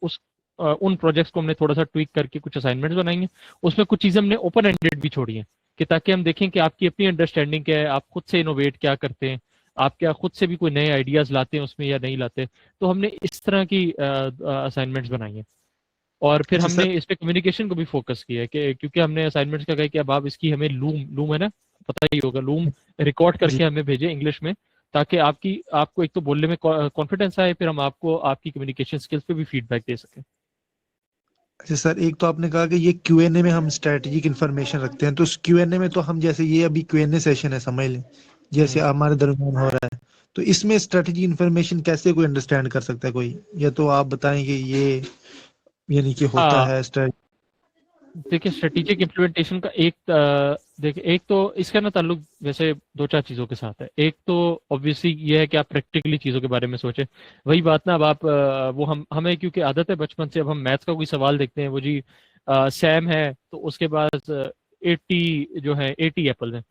उन प्रोजेक्ट्स को हमने थोड़ा सा ट्वीक करके कुछ असाइनमेंट्स बनाएंगे, उसमें कुछ चीजें हमने ओपन एंडेड भी छोड़ी हैं कि ताकि हम देखें कि आपकी अपनी अंडरस्टैंडिंग क्या है, आप खुद से इनोवेट क्या करते हैं, आप क्या खुद से भी कोई नए आइडियाज लाते हैं उसमें या नहीं लाते। तो हमने इस तरह की असाइनमेंट्स बनाई हैं, और फिर अच्छा हमने सर। इस पे कम्युनिकेशन को भी फोकस किया है कि क्योंकि हमने असाइनमेंट्स का कहा कि अब आप इसकी हमें लूम लूम है ना, पता ही होगा लूम, रिकॉर्ड जी। करके हमें भेजें इंग्लिश में, ताकि आपको एक तो बोलने में कॉन्फिडेंस आए, फिर हम आपको आपकी कम्युनिकेशन स्किल्स पे भी फीडबैक दे सकें। अच्छा सर, एक तो आपने कहा कि ये क्यूएनए में हम स्ट्रेटेजिक इन्फॉर्मेशन रखते हैं, तो उस क्यूएनए में तो हम, जैसे ये अभी क्यूएनए सेशन है समझ लें, जैसे हम्म। हमारे दरमियान हो रहा है, तो इसमें स्ट्रेटेजी इन्फॉर्मेशन कैसे कोई अंडरस्टैंड कर सकता है कोई, या तो आप बताएं कि ये यानी कि होता हाँ, है स्ट्रेट। देखिए स्ट्रेटेजिक इम्प्लीमेंटेशन का देखिए एक तो इसका ना ताल्लुक वैसे 2-4 चीज़ों के साथ है। एक तो ऑब्वियसली ये है कि आप प्रैक्टिकली चीज़ों के बारे में सोचें, वही बात ना, अब आप वो हमें क्योंकि आदत है बचपन से, अब हम मैथ्स का कोई सवाल देखते हैं, वो जी सैम है तो उसके पास 80 जो है 80 एप्पल है,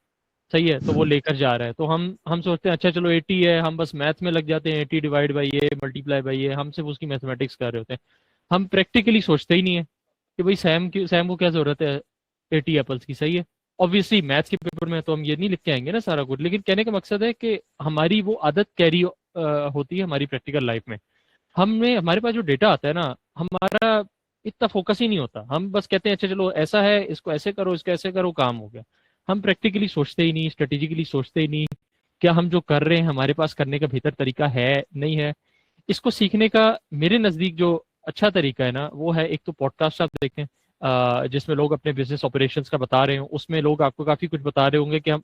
सही है, तो वो लेकर जा रहा है, तो हम सोचते हैं अच्छा चलो 80 है, हम बस मैथ्स में लग जाते हैं, 80 डिवाइड बाई ये मल्टीप्लाई बाई ये, हम सिर्फ उसकी मैथमेटिक्स कर रहे होते हैं, हम प्रैक्टिकली सोचते ही नहीं है कि भाई सैम को क्या जरूरत है 80 एप्पल्स की, सही है। ऑब्वियसली मैथ्स के पेपर में तो हम ये नहीं लिख के आएंगे ना सारा कुछ, लेकिन कहने का मकसद है कि हमारी वो आदत कैरी होती है हमारी प्रैक्टिकल लाइफ में। हमारे पास जो डेटा आता है ना, हमारा इतना फोकस ही नहीं होता, हम बस कहते हैं अच्छा चलो ऐसा है, इसको ऐसे करो, इसको ऐसे करो, काम हो गया। हम प्रैक्टिकली सोचते ही नहीं, स्ट्रेटेजिकली सोचते ही नहीं, क्या हम जो कर रहे हैं हमारे पास करने का बेहतर तरीका है नहीं है। इसको सीखने का मेरे नज़दीक जो अच्छा तरीका है ना, वो है एक तो पॉडकास्ट आप देखें, जिसमें लोग अपने बिजनेस ऑपरेशंस का बता रहे हो, उसमें लोग आपको काफ़ी कुछ बता रहे होंगे कि हम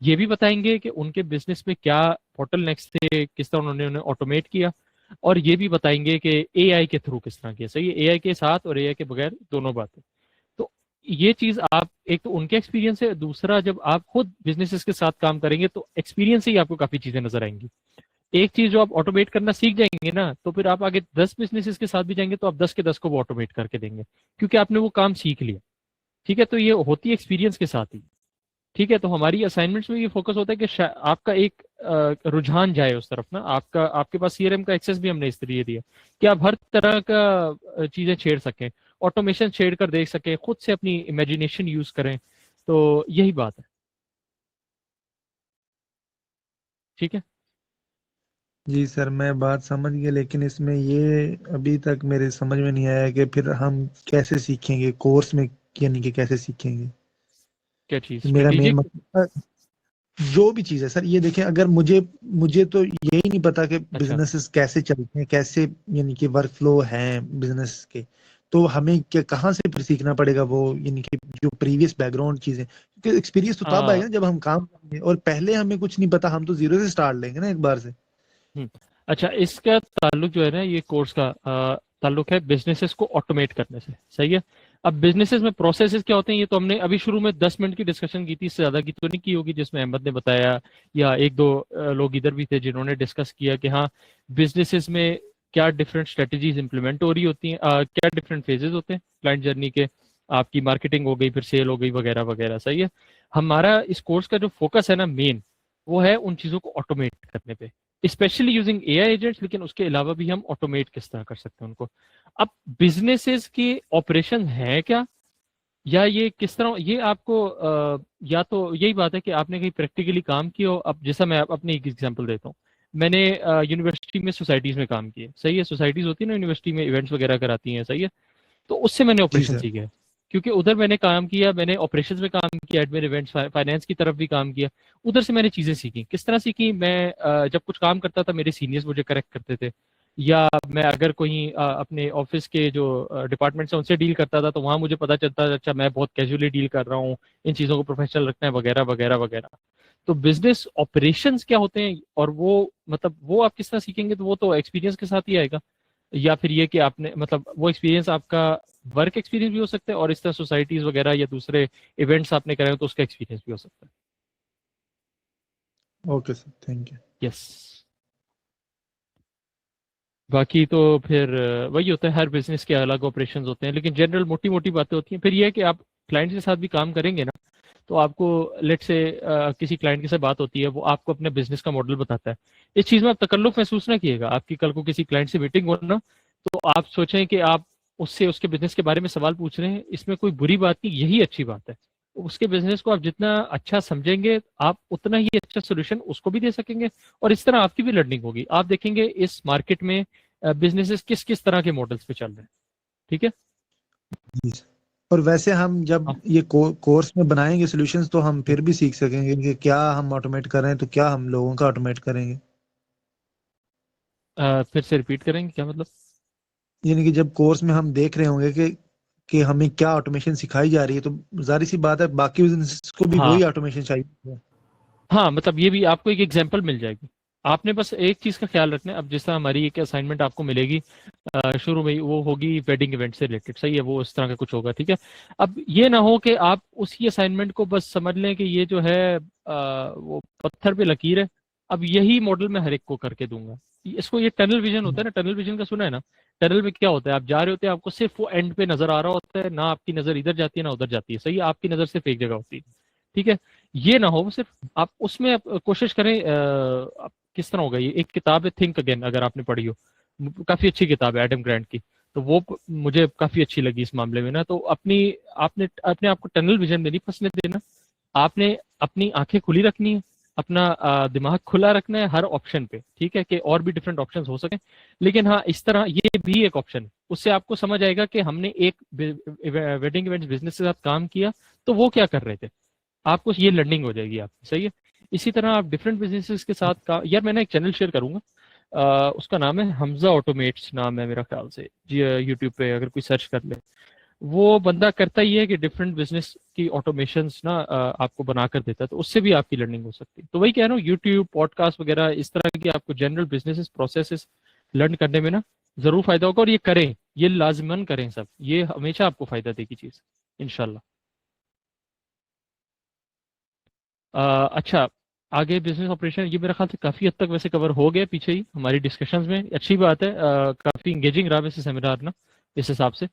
ये भी बताएंगे कि उनके बिजनेस में क्या बॉटलनेक्स थे, किस तरह उन्होंने उन्हें ऑटोमेट किया, और ये भी बताएंगे कि एआई के थ्रू किस तरह किया, सही है, एआई के साथ और एआई के बगैर दोनों बातें। तो ये चीज आप एक तो उनके एक्सपीरियंस है, दूसरा जब आप खुद बिजनेसेस के साथ काम करेंगे तो एक्सपीरियंस से ही आपको काफी चीजें नजर आएंगी। एक चीज जो आप ऑटोमेट करना सीख जाएंगे ना, तो फिर आप आगे 10 बिजनेसेस के साथ भी जाएंगे तो आप 10 के 10 को वो ऑटोमेट करके देंगे, क्योंकि आपने वो काम सीख लिया। ठीक है, तो ये होती है एक्सपीरियंस के साथ ही। ठीक है, तो हमारी असाइनमेंट्स में ये फोकस होता है कि आपका एक रुझान जाए उस तरफ ना, आपके पास सीआरएम का एक्सेस भी हमने इस तरीके दिया कि आप हर तरह का चीजें छेड़ सकें, ऑटोमेशन छेड़ कर देख सकें, खुद से अपनी इमेजिनेशन यूज करें, तो यही बात है। ठीक है। जी सर, मैं बात समझ गया, लेकिन इसमें ये अभी तक मेरे समझ में नहीं आया कि फिर हम कैसे सीखेंगे कोर्स में, यानी कि कैसे सीखेंगे। क्या चीज मेरा मेन स्ट्रेटेजिक? मतलब जो भी चीज़ है सर, ये देखें, अगर मुझे मुझे तो यही नहीं पता कि अच्छा, बिजनेसेस कैसे चलते हैं, कैसे यानी कि वर्क फ्लो है बिजनेस के, तो हमें क्या कहाँ से फिर सीखना पड़ेगा वो, यानी कि जो प्रीवियस बैकग्राउंड चीजें, क्योंकि एक्सपीरियंस तो तब हाँ। आएगा ना जब हम काम करेंगे, और पहले हमें कुछ नहीं पता, हम तो जीरो से स्टार्ट लेंगे ना एक बार से। अच्छा, इसका ताल्लुक जो है ना ये कोर्स का ताल्लुक है बिजनेसेस को ऑटोमेट करने से, सही है। अब बिजनेसेस में प्रोसेसेस क्या होते हैं, ये तो हमने अभी शुरू में 10 मिनट की डिस्कशन की थी, इससे ज्यादा की तो नहीं की होगी, जिसमें अहमद ने बताया या एक दो लोग इधर भी थे जिन्होंने डिस्कस किया कि हाँ बिजनेसेस में क्या डिफरेंट स्ट्रेटजीज इंप्लीमेंट हो रही होती हैं, क्या डिफरेंट फेजेस होते हैं क्लाइंट जर्नी के, आपकी मार्केटिंग हो गई, फिर सेल हो गई, वगैरह वगैरह। सही है। हमारा इस कोर्स का जो फोकस है ना मेन, वो है उन चीजों को ऑटोमेट करने पे, स्पेशली यूजिंग एआई एजेंट्स, लेकिन उसके अलावा भी हम ऑटोमेट किस तरह कर सकते हैं उनको। अब बिजनेसेस के ऑपरेशन है क्या, या ये किस तरह, ये आपको या तो यही बात है कि आपने कहीं प्रैक्टिकली काम किया हो। अब जैसा मैं अपनी एक एग्जांपल देता हूँ, मैंने यूनिवर्सिटी में सोसाइटीज में काम किया। सही है। सोसाइटीज होती है ना यूनिवर्सिटी में, इवेंट्स वगैरह कराती हैं। सही है। तो उससे मैंने जी ऑपरेशन सर। सीखे, क्योंकि उधर मैंने काम किया, मैंने ऑपरेशंस में काम किया, एडमिन इवेंट्स फाइनेंस की तरफ भी काम किया। उधर से मैंने चीजें सीखी। किस तरह सीखी, मैं जब कुछ काम करता था मेरे सीनियर्स मुझे करेक्ट करते थे, या मैं अगर कोई अपने ऑफिस के जो डिपार्टमेंट से उनसे डील करता था तो वहां मुझे पता चलता था अच्छा मैं बहुत कैजुअली डील कर रहा हूँ, इन चीजों को प्रोफेशनल रखना है, वगैरह वगैरह वगैरह। तो बिजनेस ऑपरेशंस क्या होते हैं, और वो मतलब वो आप किस तरह सीखेंगे, तो वो तो एक्सपीरियंस के साथ ही आएगा, या फिर ये कि आपने मतलब वो एक्सपीरियंस आपका वर्क एक्सपीरियंस भी हो सकता है, और इस तरह सोसाइटीज वगैरह या दूसरे इवेंट्स आपने कराए हो तो उसका एक्सपीरियंस भी हो सकता ओके सर, थैंक यू। है। यस। बाकी तो फिर वही होता है, हर बिजनेस के अलग ऑपरेशंस होते हैं, लेकिन जनरल मोटी मोटी बातें होती हैं। फिर ये है कि आप क्लाइंट के साथ भी काम करेंगे ना, तो आपको लेट से किसी क्लाइंट के साथ बात होती है, वो आपको अपने बिजनेस का मॉडल बताता है। इस चीज में आप तकल्लुफ महसूस ना किएगा। आपकी कल को किसी क्लाइंट से मीटिंग हो ना, तो आप सोचें कि आप उससे उसके बिजनेस के बारे में सवाल पूछ रहे हैं, इसमें कोई बुरी बात नहीं, यही अच्छी बात है। उसके बिजनेस को आप जितना अच्छा समझेंगे, आप उतना ही अच्छा सोल्यूशन उसको भी दे सकेंगे, और इस तरह आपकी भी लर्निंग होगी। आप देखेंगे इस मार्केट में बिजनेसेस किस किस तरह के मॉडल्स पे चल रहे हैं। ठीक है। जी सर। और वैसे हम जब हाँ, ये कोर्स में बनाएंगे सॉल्यूशंस, तो हम फिर भी सीख सकेंगे कि क्या हम ऑटोमेट कर रहे हैं, तो क्या हम लोगों का ऑटोमेट करेंगे। फिर से रिपीट करेंगे, क्या मतलब? यानी कि जब कोर्स में हम देख रहे होंगे कि हमें क्या ऑटोमेशन सिखाई जा रही है, तो जारी सी बात है बाकी बिजनेस को भी हाँ वही ऑटोमेशन चाहिए। हाँ, मतलब ये भी आपको एक एग्जांपल मिल जाएगी। आपने बस एक चीज का ख्याल रखना है। अब जिस तरह हमारी एक असाइनमेंट आपको मिलेगी शुरू में ही, वो होगी वेडिंग इवेंट से रिलेटेड। सही है, वो इस तरह का कुछ होगा। ठीक है। अब ये ना हो कि आप उसी असाइनमेंट को बस समझ लें कि ये जो है वो पत्थर पे लकीर है, अब यही मॉडल मैं हर एक को करके दूंगा। इसको ये टनल विजन होता है ना, टनल विजन का सुना है ना? टनल में क्या होता है, आप जा रहे होते हैं, आपको सिर्फ वो एंड पे नजर आ रहा होता है, ना आपकी नजर इधर जाती है ना उधर जाती है। सही है, आपकी नजर सिर्फ एक जगह होती है। ठीक है। ये ना हो सिर्फ, आप उसमें आप कोशिश करें। आप किस तरह होगा, ये एक किताब है थिंक अगेन, अगर आपने पढ़ी हो, काफी अच्छी किताब है एडम ग्रांट की। तो वो मुझे काफी अच्छी लगी इस मामले में ना। तो अपनी आपने अपने आप को टनल विजन में नहीं फंसने देना। आपने अपनी आंखें खुली रखनी है, अपना दिमाग खुला रखना है हर ऑप्शन पे। ठीक है, कि और भी डिफरेंट ऑप्शंस हो सके, लेकिन हाँ इस तरह ये भी एक ऑप्शन है। उससे आपको समझ आएगा कि हमने एक वेडिंग इवेंट्स बिजनेस के साथ काम किया, तो वो क्या कर रहे थे, आपको ये लर्निंग हो जाएगी आपकी। सही है। इसी तरह आप डिफरेंट बिजनेसेस के साथ का, यार मैं ना एक चैनल शेयर करूंगा, उसका नाम है हमजा ऑटोमेट्स, नाम है मेरा ख्याल से जी। यूट्यूब पे अगर कोई सर्च कर ले, वो बंदा करता ही है कि डिफरेंट बिजनेस की ऑटोमेशंस ना आपको बना कर देता है, तो उससे भी आपकी लर्निंग हो सकती है। तो वही कह रहा हूँ, यूट्यूब पॉडकास्ट वगैरह इस तरह की आपको जनरल बिजनेस प्रोसेसेस लर्न करने में ना जरूर फायदा होगा, और ये करें, ये लाजमन करें सब, ये हमेशा आपको फायदा देगी चीज, इंशाल्लाह। अच्छा, आगे बिजनेस ऑपरेशन, ये मेरा ख्याल से काफी हद तक वैसे कवर हो गया पीछे ही हमारी डिस्कशंस में। अच्छी बात है, काफी इंगेजिंग रहा वैसे सेमिनार ना, इस हिसाब से।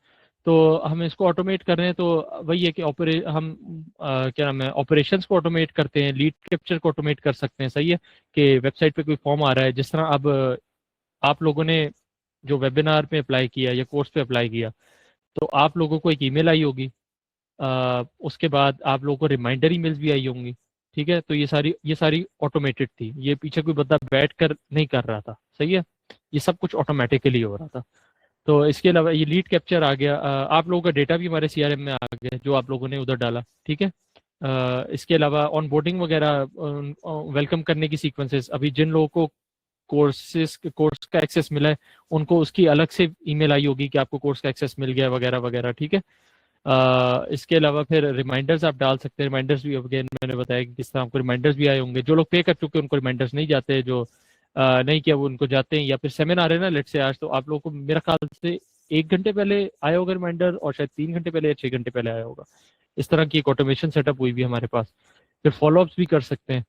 तो हम इसको ऑटोमेट कर रहे हैं, तो वही है कि क्या नाम है, ऑपरेशंस को ऑटोमेट करते हैं, लीड कैप्चर को ऑटोमेट कर सकते हैं। सही है, कि वेबसाइट पे कोई फॉर्म आ रहा है, जिस तरह अब आप लोगों ने जो वेबिनार पे अप्लाई किया या कोर्स पे अप्लाई किया, तो आप लोगों को एक ईमेल आई होगी, उसके बाद आप लोगों को रिमाइंडर ईमेल्स भी आई होंगी। ठीक है, तो ये सारी ऑटोमेटेड थी, ये पीछे कोई बंदा बैठ कर नहीं कर रहा था। सही है, ये सब कुछ ऑटोमेटिकली हो रहा था। तो इसके अलावा ये लीड कैप्चर आ गया, आप लोगों का डेटा भी हमारे सीआरएम में आ गया जो आप लोगों ने उधर डाला। ठीक है। इसके अलावा ऑनबोर्डिंग वगैरह, वेलकम करने की सीक्वेंसेस, अभी जिन लोगों को कोर्स का एक्सेस मिला है, उनको उसकी अलग से ईमेल आई होगी कि आपको कोर्स का एक्सेस मिल गया, वगैरह वगैरह। ठीक है। इसके अलावा फिर रिमाइंडर्स आप डाल सकते हैं। रिमाइंडर्स भी अगेन मैंने बताया कि किस तरह आपको रिमाइंडर्स भी आए होंगे। जो लोग पे कर चुके हैं उनको रिमाइंडर्स नहीं जाते, जो नहीं किया वो उनको जाते हैं। या फिर सेमिनार है ना लेट से आज, तो आप लोगों को मेरा ख्याल से 1 घंटे पहले आया होगा रिमाइंडर और शायद 3 घंटे पहले या 6 घंटे पहले आया होगा। इस तरह की एक ऑटोमेशन सेटअप हुई भी हमारे पास। फिर फॉलोअप्स भी कर सकते हैं,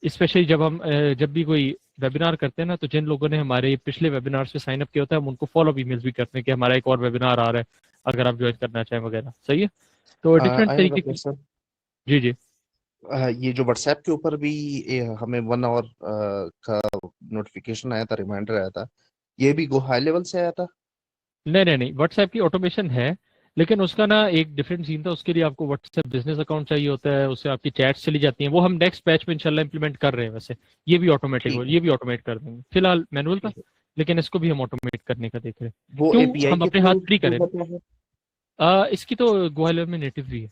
स्पेशली जब भी कोई वेबिनार करते हैं ना, तो जिन लोगों ने हमारे पिछले वेबिनार से साइन अप किया होता है हम उनको फॉलोअप ईमेल्स भी करते हैं कि हमारा एक और वेबिनार आ रहा है, अगर आप ज्वाइन करना चाहें वगैरह। सही है, तो डिफरेंट आई हैव तरीके अ की। क्वेश्चन। जी जी। ये जो व्हाट्सएप के ऊपर भी हमें 1 आवर का नोटिफिकेशन आया था, रिमाइंडर आया था, ये भी गो हाई लेवल से आया था? नहीं नहीं नहीं, व्हाट्सएप की ऑटोमेशन है, लेकिन उसका ना एक डिफरेंट सीन था। उसके लिए आपको व्हाट्सएप बिजनेस अकाउंट चाहिए होता है, उससे आपकी चैट्स चली जाती हैं। वो हम नेक्स्ट बैच में इंशाल्लाह इंप्लीमेंट कर रहे हैं वैसे। ये भी ऑटोमेटिक हो, ठीक है, ये भी ऑटोमेट कर देंगे। फिलहाल मैनुअल था, ठीक है। लेकिन इसको भी हम ऑटोमेट करने का देख रहे हैं। वो क्यों एपीआई हम के अपने थ्रू हाथ फ्री थ्रू करें ना। करना है? इसकी तो ग्वालियर में नेटिव भी है।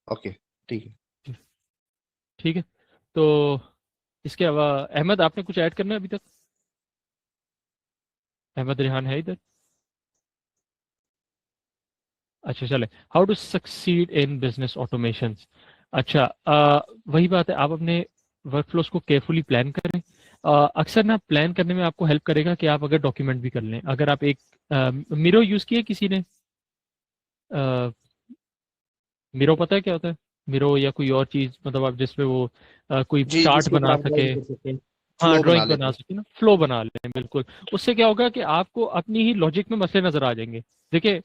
ओके, ठीक है। ठीक है, तो इसके अलावा अहमद आपने कुछ ऐड करना है अभी तक? अहमद रिहान है इधर? अच्छा चले, how to succeed in business automation. अच्छा, वही बात है, आप अपने वर्कफ्लोज को केयरफुली प्लान करें। अक्सर ना प्लान करने में आपको हेल्प करेगा कि आप अगर डॉक्यूमेंट भी कर लें। अगर आप एक मिरो यूज किया किसी ने? मिरो पता है क्या होता है? मिरो या कोई और चीज, मतलब आप जिसमें वो कोई जी, चार्ट जिसके ऊपर बना आप सके। ड्राइंग कर सकते हैं, हाँ, फ्लो बना ड्राइंग लेते बना हैं। सके ना, फ्लो बना लें बिल्कुल। उससे क्या होगा कि आपको अपनी ही लॉजिक में मसले नजर आ जाएंगे। देखिए,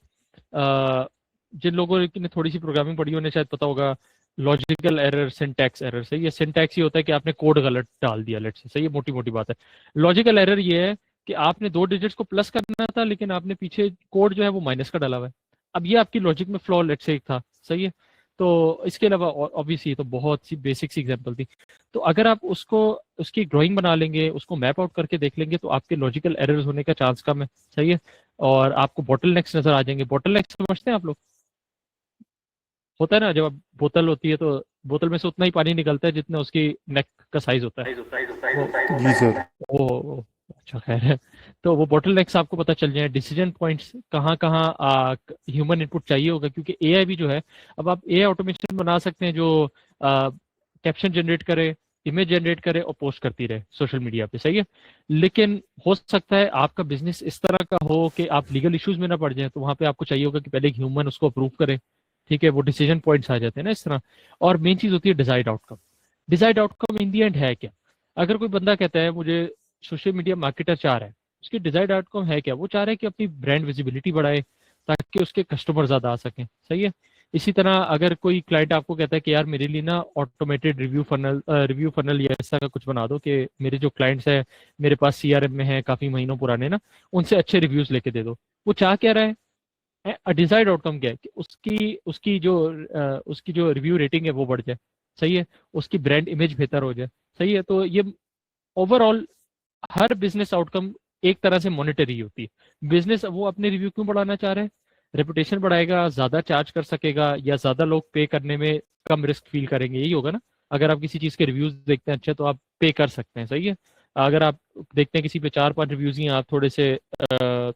जिन लोगों ने थोड़ी सी प्रोग्रामिंग पढ़ी उन्हें शायद पता होगा, लॉजिकल एरर, सिंटैक्स एरर। सही है, सिंटैक्स ये होता है कि आपने कोड गलत डाल दिया, लेट से। सही है, मोटी मोटी बात है। लॉजिकल एरर ये है कि आपने 2 डिजिट्स को प्लस करना था, लेकिन आपने पीछे कोड जो है वो माइनस का डाला हुआ है। अब ये आपकी लॉजिक में फ्लॉ लेट से एक था। सही है, तो इसके अलावा ऑब्वियसली तो बहुत सी बेसिक सी एग्जांपल थी। तो अगर आप उसको, उसकी ड्राइंग बना लेंगे, उसको मैप आउट करके देख लेंगे, तो आपके लॉजिकल एरर्स होने का चांस कम है। सही है, और आपको बॉटल नेक्स नजर आ जाएंगे। बॉटल नेक्स समझते हैं आप लोग? होता है ना, जब आप बोतल होती है तो बोतल में से उतना ही पानी निकलता है जितना उसकी नेक का साइज होता है। वो जी सर। वो अच्छा, खैर है। तो वो बॉटल नेक्स आपको पता चल जाए, डिसीजन पॉइंट्स कहाँ कहाँ ह्यूमन इनपुट चाहिए होगा, क्योंकि एआई भी जो है, अब आप एआई ऑटोमेशन बना सकते हैं जो कैप्शन जनरेट करे, इमेज जनरेट करे और पोस्ट करती रहे सोशल मीडिया पे। सही है, लेकिन हो सकता है आपका बिजनेस इस तरह का हो कि आप लीगल इश्यूज में ना पड़ जाए, तो वहां पे आपको चाहिए होगा कि पहले एक ह्यूमन उसको अप्रूव करे। ठीक है, वो डिसीजन पॉइंट्स आ जाते हैं ना इस तरह। और मेन चीज होती है desired outcome. Desired outcome in the and है क्या? अगर कोई बंदा कहता है मुझे सोशल मीडिया मार्केटर चाह रहा है, उसकी डिजायर्ड आउटकम है क्या? वो चाह रहा है कि अपनी ब्रांड विजिबिलिटी बढ़ाए ताकि उसके कस्टमर ज्यादा आ सकें। सही है, इसी तरह अगर कोई क्लाइंट आपको कहता है कि यार मेरे लिए ना ऑटोमेटेड रिव्यू फनल या ऐसा का कुछ बना दो कि मेरे जो क्लाइंट्स हैं मेरे पास सीआरएम में है काफी महीनों पुराने ना, उनसे अच्छे रिव्यूज लेके दे दो। वो चाह क्या रहा है? डिजायर्ड आउटकम क्या है कि उसकी जो रिव्यू रेटिंग है वो बढ़ जाए। सही है, उसकी ब्रांड इमेज बेहतर हो जाए। सही है, तो ये ओवरऑल हर बिजनेस आउटकम एक तरह से मॉनिटरी होती है। बिजनेस वो अपने रिव्यू क्यों बढ़ाना चाह रहे हैं? रेपुटेशन बढ़ाएगा, ज्यादा चार्ज कर सकेगा, या ज्यादा लोग पे करने में कम रिस्क फील करेंगे, यही होगा ना। अगर आप किसी चीज के रिव्यूज देखते हैं अच्छे, तो आप पे कर सकते हैं। सही है, अगर आप देखते हैं किसी पे 4-5 रिव्यूज ही हैं, आप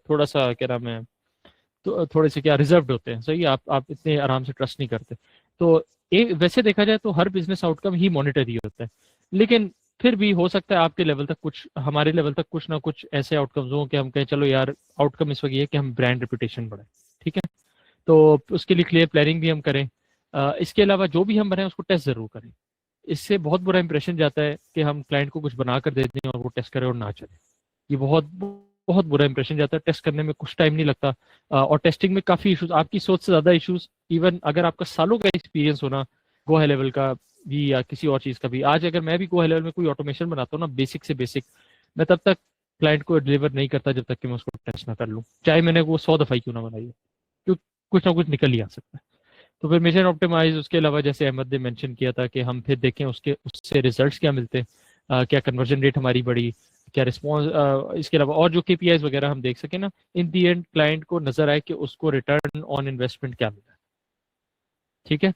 थोड़ा सा क्या नाम है, तो थोड़े से क्या रिजर्व्ड होते हैं। सही है, आप इतने आराम से ट्रस्ट नहीं करते। तो वैसे देखा जाए तो हर बिजनेस आउटकम ही मॉनिटरी होता है, लेकिन फिर भी हो सकता है आपके लेवल तक कुछ, हमारे लेवल तक कुछ ना कुछ ऐसे आउटकम्स हो कि हम कहें चलो यार आउटकम इस वक्त ये है कि हम ब्रांड रेपुटेशन बढ़ाएं। ठीक है, तो उसके लिए क्लियर प्लानिंग भी हम करें। इसके अलावा जो भी हम बनाएं उसको टेस्ट जरूर करें। इससे बहुत बुरा इंप्रेशन जाता है कि हम क्लाइंट को कुछ बना कर दे दें और वो टेस्ट करे और ना चले। ये बहुत बहुत बुरा इंप्रेशन जाता है। टेस्ट करने में कुछ टाइम नहीं लगता, और टेस्टिंग में काफी इश्यूज, आपकी सोच से ज्यादा इश्यूज, इवन अगर आपका सालों का एक्सपीरियंस होना गो हाई लेवल का भी या किसी और चीज का भी। आज अगर मैं भी गो हाई लेवल में कोई ऑटोमेशन बनाता हूँ ना, बेसिक से बेसिक, मैं तब तक क्लाइंट को डिलीवर नहीं करता जब तक कि मैं उसको टेस्ट ना कर लूँ, चाहे मैंने वो 100 दफा क्यों ना बनाई हो, क्योंकि कुछ ना कुछ निकल ही आ सकता है। तो फिर मिशन ऑप्टिमाइज, उसके अलावा जैसे अहमद ने मेंशन किया था कि हम फिर देखें उससे रिजल्ट्स क्या मिलते हैं, क्या कन्वर्जन रेट हमारी बढ़ी, क्या रिस्पॉन्स, इसके अलावा और जो केपीआईज वगैरह हम देख सके ना, इन दी एंड क्लाइंट को नजर आए कि उसको रिटर्न ऑन इन्वेस्टमेंट क्या मिला। ठीक है,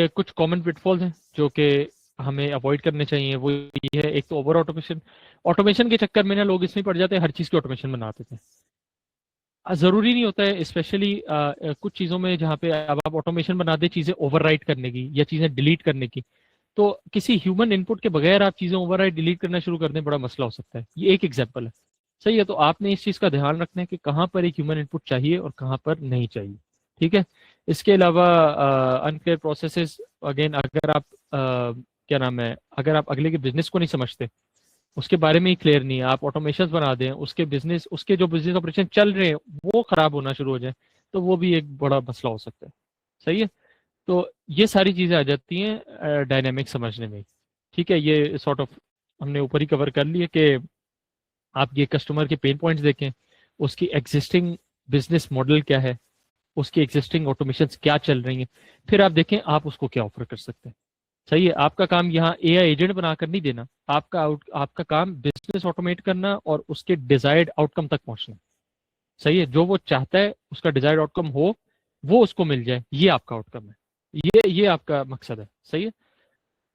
कुछ कॉमन पिटफॉल्स हैं जो कि हमें अवॉइड करने चाहिए। वो ये है, एक तो ओवर ऑटोमेशन। ऑटोमेशन के चक्कर में ना लोग इसमें पड़ जाते हैं, हर चीज की ऑटोमेशन बनाते थे। जरूरी नहीं होता है, स्पेशली कुछ चीजों में जहाँ पे अब आप ऑटोमेशन बना दे चीजें ओवरराइट करने की या चीजें डिलीट करने की, तो किसी ह्यूमन इनपुट के बगैर आप चीजें ओवरराइट डिलीट करना शुरू कर दें, बड़ा मसला हो सकता है। ये एक एग्जांपल है। सही है, तो आपने इस चीज का ध्यान रखना है कि कहाँ पर एक ह्यूमन इनपुट चाहिए और कहाँ पर नहीं चाहिए। ठीक है। इसके अलावा अनक्लियर प्रोसेसेस, अगेन अगर आप क्या नाम है, अगर आप अगले के बिजनेस को नहीं समझते, उसके बारे में ही क्लियर नहीं है, आप ऑटोमेशन बना दें, उसके जो बिजनेस ऑपरेशन चल रहे हैं वो खराब होना शुरू हो जाए, तो वो भी एक बड़ा मसला हो सकता है। सही है। तो ये सारी चीजें आ जाती हैं डायनेमिक समझने में। ठीक है, ये सॉर्ट ऑफ हमने ऊपर ही कवर कर लिया कि आप ये कस्टमर के पेन पॉइंट्स देखें, उसकी एग्जिस्टिंग बिजनेस मॉडल क्या है, उसकी एग्जिस्टिंग ऑटोमेशन क्या चल रही है, फिर आप देखें आप उसको क्या ऑफर कर सकते हैं। सही है। आपका काम यहाँ एआई एजेंट बनाकर नहीं देना, आपका काम बिजनेस ऑटोमेट करना और उसके डिजायर्ड आउटकम तक पहुंचना। सही है। जो वो चाहता है उसका डिजायर्ड आउटकम हो, वो उसको मिल जाए, ये आपका आउटकम है, ये आपका मकसद है। सही है।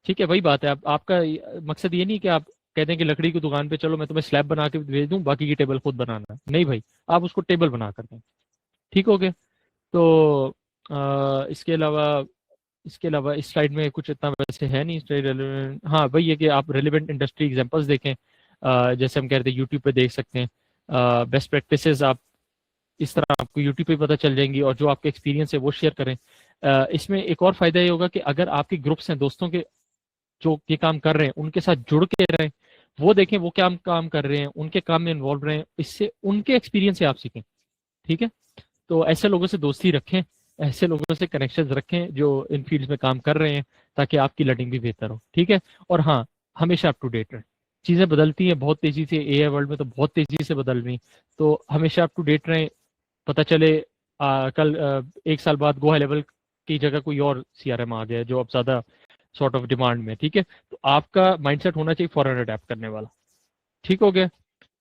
ठीक है, वही बात है। आपका मकसद ये नहीं कि आप कहते हैं कि लकड़ी की दुकान पे चलो मैं तुम्हें स्लैब बना के भेज दूं, बाकी की टेबल खुद बनाना है। नहीं भाई, आप उसको टेबल बना कर दें। ठीक हो गया। तो इसके अलावा इस स्लाइड में कुछ इतना वैसे है नहीं स्लाइड रेलेवेंट। हाँ वही है कि आप रेलेवेंट इंडस्ट्री एग्जांपल्स देखें, जैसे हम कह रहे थे यूट्यूब पे देख सकते हैं, बेस्ट प्रैक्टिसेस आप इस तरह आपको यूट्यूब पे पता चल जाएंगी, और जो आपके एक्सपीरियंस है वो शेयर करें। इसमें एक और फायदा ये होगा कि अगर आपके ग्रुप्स हैं दोस्तों के जो ये काम कर रहे हैं, उनके साथ जुड़ के रहें, वो देखें वो क्या काम कर रहे हैं, उनके काम में इन्वॉल्व रहें, इससे उनके एक्सपीरियंस से आप सीखें। ठीक है। तो ऐसे लोगों से दोस्ती रखें, ऐसे लोगों से कनेक्शंस रखें जो इन फील्ड्स में काम कर रहे हैं, ताकि आपकी लर्निंग भी बेहतर हो। ठीक है। और हाँ, हमेशा अप टू डेट रहें। चीजें बदलती हैं बहुत तेजी से, एआई वर्ल्ड में तो बहुत तेजी से बदल रही, तो हमेशा अप टू डेट रहें। पता चले कल एक साल बाद गो हाई लेवल की जगह कोई और सीआरएम आ गया है जो अब ज्यादा सॉर्ट ऑफ डिमांड में। ठीक है। तो आपका माइंडसेट होना चाहिए फॉरन अडेप्ट करने वाला। ठीक हो गया।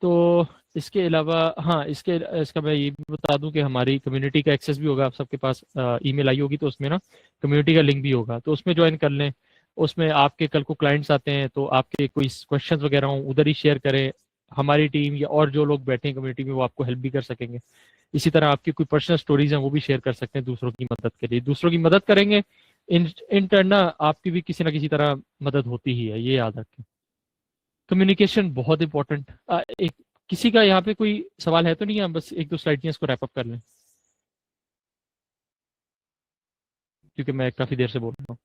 तो इसके अलावा हाँ, इसका मैं ये भी बता दूं कि हमारी कम्युनिटी का एक्सेस भी होगा। आप सबके पास ईमेल आई होगी, तो उसमें ना कम्युनिटी का लिंक भी होगा, तो उसमें ज्वाइन कर लें। उसमें आपके कल को क्लाइंट्स आते हैं तो आपके कोई क्वेश्चंस वगैरह हो उधर ही शेयर करें। हमारी टीम या और जो लोग बैठे हैं कम्युनिटी में वो आपको हेल्प भी कर सकेंगे। इसी तरह आपकी कोई पर्सनल स्टोरीज हैं वो भी शेयर कर सकते हैं दूसरों की मदद के लिए। दूसरों की मदद करेंगे इन टर्न ना आपकी भी किसी ना किसी तरह मदद होती ही है, ये याद रखें। कम्युनिकेशन बहुत इंपॉर्टेंट। एक किसी का यहाँ पे कोई सवाल है तो नहीं, हम बस एक दो स्लाइड इसको रैप अप कर लें, क्योंकि मैं काफी देर से बोल रहा हूँ।